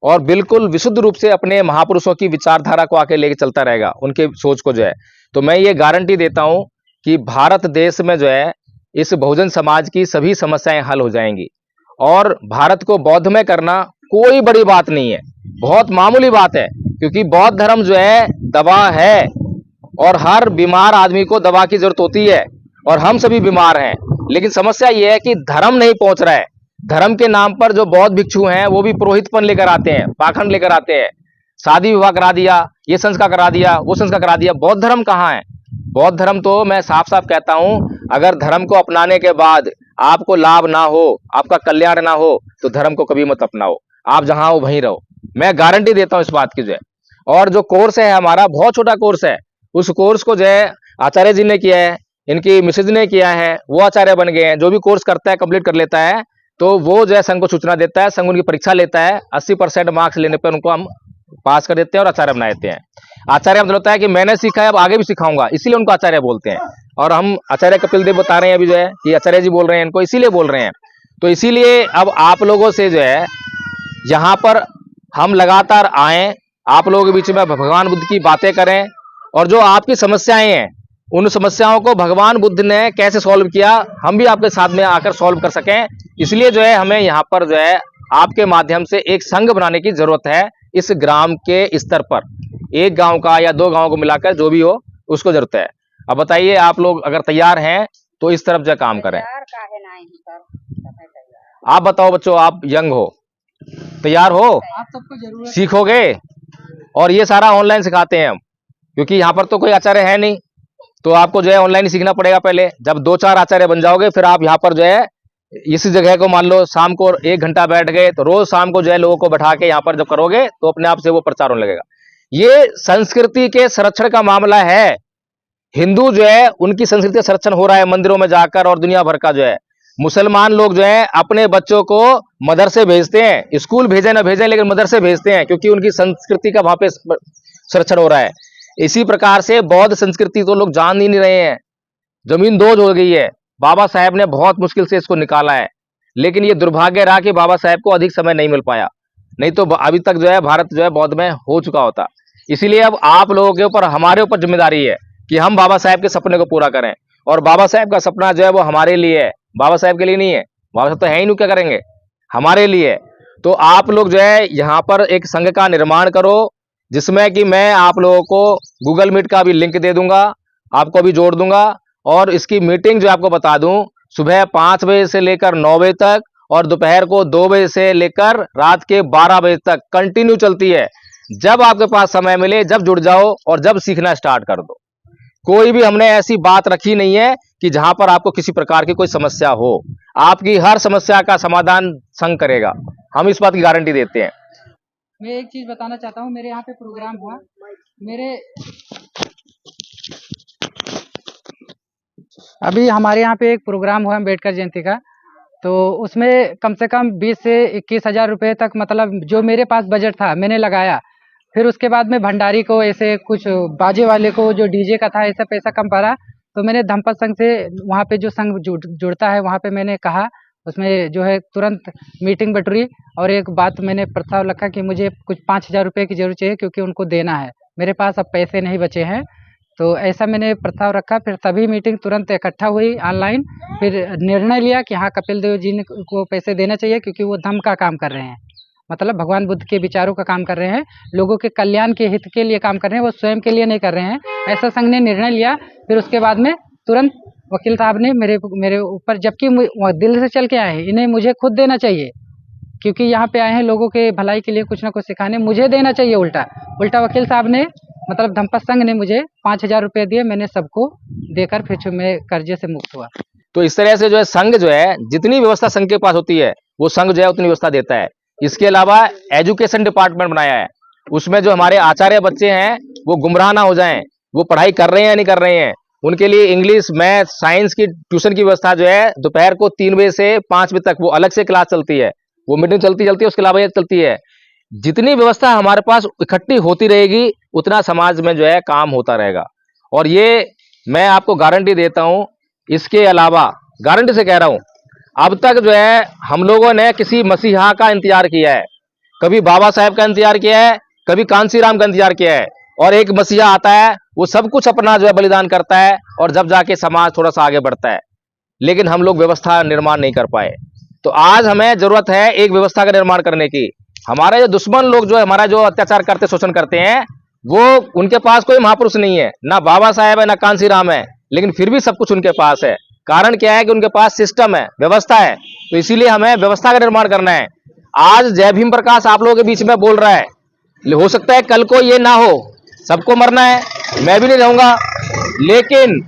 S1: और बिल्कुल विशुद्ध रूप से अपने महापुरुषों की विचारधारा को आके लेके चलता रहेगा, उनके सोच को जो है, तो मैं ये गारंटी देता हूं कि भारत देश में जो है इस बहुजन समाज की सभी समस्याएं हल हो जाएंगी। और भारत को बौद्धमय करना कोई बड़ी बात नहीं है, बहुत मामूली बात है, क्योंकि बौद्ध धर्म जो है दवा है और हर बीमार आदमी को दवा की जरूरत होती है और हम सभी बीमार हैं। लेकिन समस्या ये है कि धर्म नहीं पहुंच रहा है। धर्म के नाम पर जो बौद्ध भिक्षु हैं वो भी पुरोहितपन लेकर आते हैं, पाखंड लेकर आते हैं, शादी विवाह करा दिया, ये संस्कार करा दिया, वो संस्कार करा दिया। बौद्ध धर्म कहाँ है? बौद्ध धर्म तो मैं साफ साफ कहता हूं, अगर धर्म को अपनाने के बाद आपको लाभ ना हो, आपका कल्याण ना हो, तो धर्म को कभी मत अपनाओ, आप जहां हो वहीं रहो। मैं गारंटी देता हूं इस बात की जो है। और जो कोर्स है हमारा बहुत छोटा कोर्स है, उस कोर्स को जो है आचार्य जी ने किया है, इनकी मिसेज ने किया है, वो आचार्य बन गए हैं। जो भी कोर्स करता है कंप्लीट कर लेता है तो वो जो है संघ को सूचना देता है, संघ उनकी परीक्षा लेता है, 80% मार्क्स लेने पर उनको हम पास कर देते हैं और आचार्य बना देते हैं। आचार्य मतलब होता है कि मैंने सीखा है अब आगे भी सिखाऊंगा, इसीलिए उनको आचार्य बोलते हैं। और हम आचार्य कपिल देव बता रहे हैं अभी जो है कि आचार्य जी बोल रहे हैं इनको, इसीलिए बोल रहे हैं। तो इसीलिए अब आप लोगों से जो है यहाँ पर हम लगातार आए, आप लोगों के बीच में भगवान बुद्ध की बातें करें, और जो आपकी समस्याएं हैं उन समस्याओं को भगवान बुद्ध ने कैसे सॉल्व किया, हम भी आपके साथ में आकर सॉल्व कर सकें। इसलिए जो है हमें यहाँ पर जो है आपके माध्यम से एक संघ बनाने की जरूरत है। इस ग्राम के स्तर पर एक गांव का या 2 गांव को मिलाकर जो भी हो उसको जरूरत है। अब बताइए आप लोग अगर तैयार हैं तो इस तरफ जो काम करें। आप बताओ बच्चों, आप यंग हो, तैयार हो,
S4: आप सबको जरूरत
S1: सीखोगे? और ये सारा ऑनलाइन सिखाते हैं हम, क्योंकि यहाँ पर तो कोई आचार्य है नहीं, तो आपको जो है ऑनलाइन सीखना पड़ेगा पहले। जब 2-4 आचार्य बन जाओगे फिर आप यहाँ पर जो है इस जगह को मान लो शाम को 1 घंटा बैठ गए, तो रोज शाम को जो है लोगों को बैठा के यहाँ पर जब करोगे तो अपने आप से वो प्रचार होने लगेगा। ये संस्कृति के संरक्षण का मामला है। हिंदू जो है उनकी संस्कृति का संरक्षण हो रहा है मंदिरों में जाकर, और दुनिया भर का जो है मुसलमान लोग जो है अपने बच्चों को मदरसे भेजते हैं, स्कूल भेजें ना भेजें लेकिन मदरसे भेजते हैं, क्योंकि उनकी संस्कृति का वहां पे संरक्षण हो रहा है। इसी प्रकार से बौद्ध संस्कृति तो लोग जान ही नहीं रहे हैं, जमीन दोज हो गई है। बाबा साहेब ने बहुत मुश्किल से इसको निकाला है, लेकिन ये दुर्भाग्य रहा कि बाबा साहेब को अधिक समय नहीं मिल पाया, नहीं तो अभी तक जो है भारत जो है बौद्ध में हो चुका होता। इसीलिए अब आप लोगों के ऊपर, हमारे ऊपर जिम्मेदारी है कि हम बाबा साहेब के सपने को पूरा करें। और बाबा साहेब का सपना जो है वो हमारे लिए है, बाबा साहेब के लिए नहीं है। बाबा साहेब तो है ही नहीं, क्या करेंगे, हमारे लिए। तो आप लोग जो है यहाँ पर एक संघ का निर्माण करो, जिसमें कि मैं आप लोगों को गूगल मीट का भी लिंक दे दूंगा, आपको भी जोड़ दूंगा। और इसकी मीटिंग जो आपको बता दूं, सुबह 5 बजे से लेकर 9 बजे तक और दोपहर को 2 बजे से लेकर रात के 12 बजे तक कंटिन्यू चलती है। जब आपके पास समय मिले, जब जुड़ जाओ और जब सीखना स्टार्ट कर दो। कोई भी हमने ऐसी बात रखी नहीं है कि जहां पर आपको किसी प्रकार की कोई समस्या हो। आपकी हर समस्या का समाधान संघ करेगा, हम इस बात की गारंटी देते हैं।
S4: मैं एक चीज बताना चाहता हूँ, मेरे यहाँ पे प्रोग्राम हुआ, अभी हमारे यहाँ पे एक प्रोग्राम हुआ अम्बेडकर जयंती का, तो उसमें कम से कम 20 से 21 हज़ार रुपये तक, मतलब जो मेरे पास बजट था मैंने लगाया। फिर उसके बाद में भंडारी को, ऐसे कुछ बाजे वाले को, जो डीजे का था, ऐसा पैसा कम पड़ा, तो मैंने धम्पत संघ से, वहाँ पे जो संघ जुड़ता है वहाँ पे मैंने कहा, उसमें जो है तुरंत मीटिंग बटोरी और एक बात मैंने प्रस्ताव रखा कि मुझे कुछ 5,000 रुपये की जरूरत चाहिए, क्योंकि उनको देना है, मेरे पास अब पैसे नहीं बचे हैं। तो ऐसा मैंने प्रस्ताव रखा। फिर तभी मीटिंग तुरंत इकट्ठा हुई ऑनलाइन। फिर निर्णय लिया कि हाँ, कपिल देव जी को पैसे देना चाहिए, क्योंकि वो धम्म का काम कर रहे हैं, मतलब भगवान बुद्ध के विचारों का काम कर रहे हैं, लोगों के कल्याण के हित के लिए काम कर रहे हैं, वो स्वयं के लिए नहीं कर रहे हैं। ऐसा संघ ने निर्णय लिया। फिर उसके बाद में तुरंत वकील साहब ने मेरे ऊपर, जबकि दिल्ली से चल के आए हैं, इन्हें मुझे खुद देना चाहिए, क्योंकि यहाँ पे आए हैं लोगों के भलाई के लिए कुछ ना कुछ सिखाने, मुझे देना चाहिए। उल्टा वकील साहब ने, मतलब धम्पत संघ ने मुझे 5,000 रुपये दिए, मैंने सबको देकर फिर मैं कर्जे से मुक्त हुआ।
S1: तो इस तरह से जो है संघ जो है, जितनी व्यवस्था संघ के पास होती है वो संघ जो है उतनी व्यवस्था देता है। इसके अलावा एजुकेशन डिपार्टमेंट बनाया है, उसमें जो हमारे आचार्य बच्चे हैं वो गुमराह ना हो जाएं, वो पढ़ाई कर रहे हैं या नहीं कर रहे हैं, उनके लिए इंग्लिश, मैथ, साइंस की ट्यूशन की व्यवस्था जो है दोपहर को 3 बजे से 5 बजे तक वो अलग से क्लास चलती है, वो मीटिंग चलती है, उसके अलावा ये चलती है। जितनी व्यवस्था हमारे पास इकट्ठी होती रहेगी, उतना समाज में जो है काम होता रहेगा। और ये मैं आपको गारंटी देता हूं। इसके अलावा गारंटी से कह रहा हूं, अब तक जो है हम लोगों ने किसी मसीहा का इंतजार किया है, कभी बाबा साहेब का इंतजार किया है, कभी कांसी राम का इंतजार किया है, और एक मसीहा आता है, वो सब कुछ अपना जो है बलिदान करता है, और जब जाके समाज थोड़ा सा आगे बढ़ता है। लेकिन हम लोग व्यवस्था निर्माण नहीं कर पाए। तो आज हमें जरूरत है एक व्यवस्था का निर्माण करने की। हमारे जो दुश्मन लोग जो है, हमारा जो अत्याचार करते, शोषण करते हैं, वो, उनके पास कोई महापुरुष नहीं है, ना बाबा साहेब है, ना कांसी राम है, लेकिन फिर भी सब कुछ उनके पास है। कारण क्या है कि उनके पास सिस्टम है, व्यवस्था है। तो इसीलिए हमें व्यवस्था का निर्माण करना है। आज जय भीम प्रकाश आप लोगों के बीच में बोल रहा है, हो सकता है कल को ये ना हो, सबको मरना है, मैं भी नहीं रहूंगा, लेकिन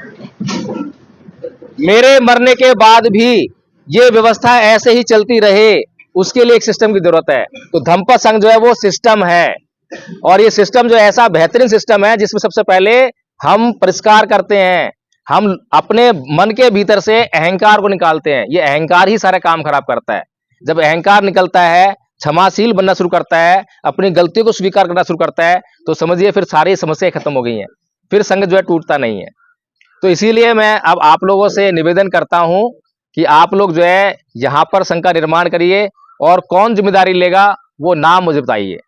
S1: मेरे मरने के बाद भी ये व्यवस्था ऐसे ही चलती रहे, उसके लिए एक सिस्टम की जरूरत है। तो धम्पत संघ जो है वो सिस्टम है, और ये सिस्टम जो ऐसा बेहतरीन सिस्टम है जिसमें सबसे पहले हम परिष्कार करते हैं, हम अपने मन के भीतर से अहंकार को निकालते हैं। ये अहंकार ही सारा काम खराब करता है। जब अहंकार निकलता है, क्षमाशील बनना शुरू करता है, अपनी गलतियों को स्वीकार करना शुरू करता है, तो समझिए फिर सारी समस्याएं खत्म हो गई हैं, फिर संघ जो है टूटता नहीं है। तो इसीलिए मैं अब आप लोगों से निवेदन करता हूं कि आप लोग जो है यहाँ पर संघ का निर्माण करिए, और कौन जिम्मेदारी लेगा वो नाम मुझे बताइए।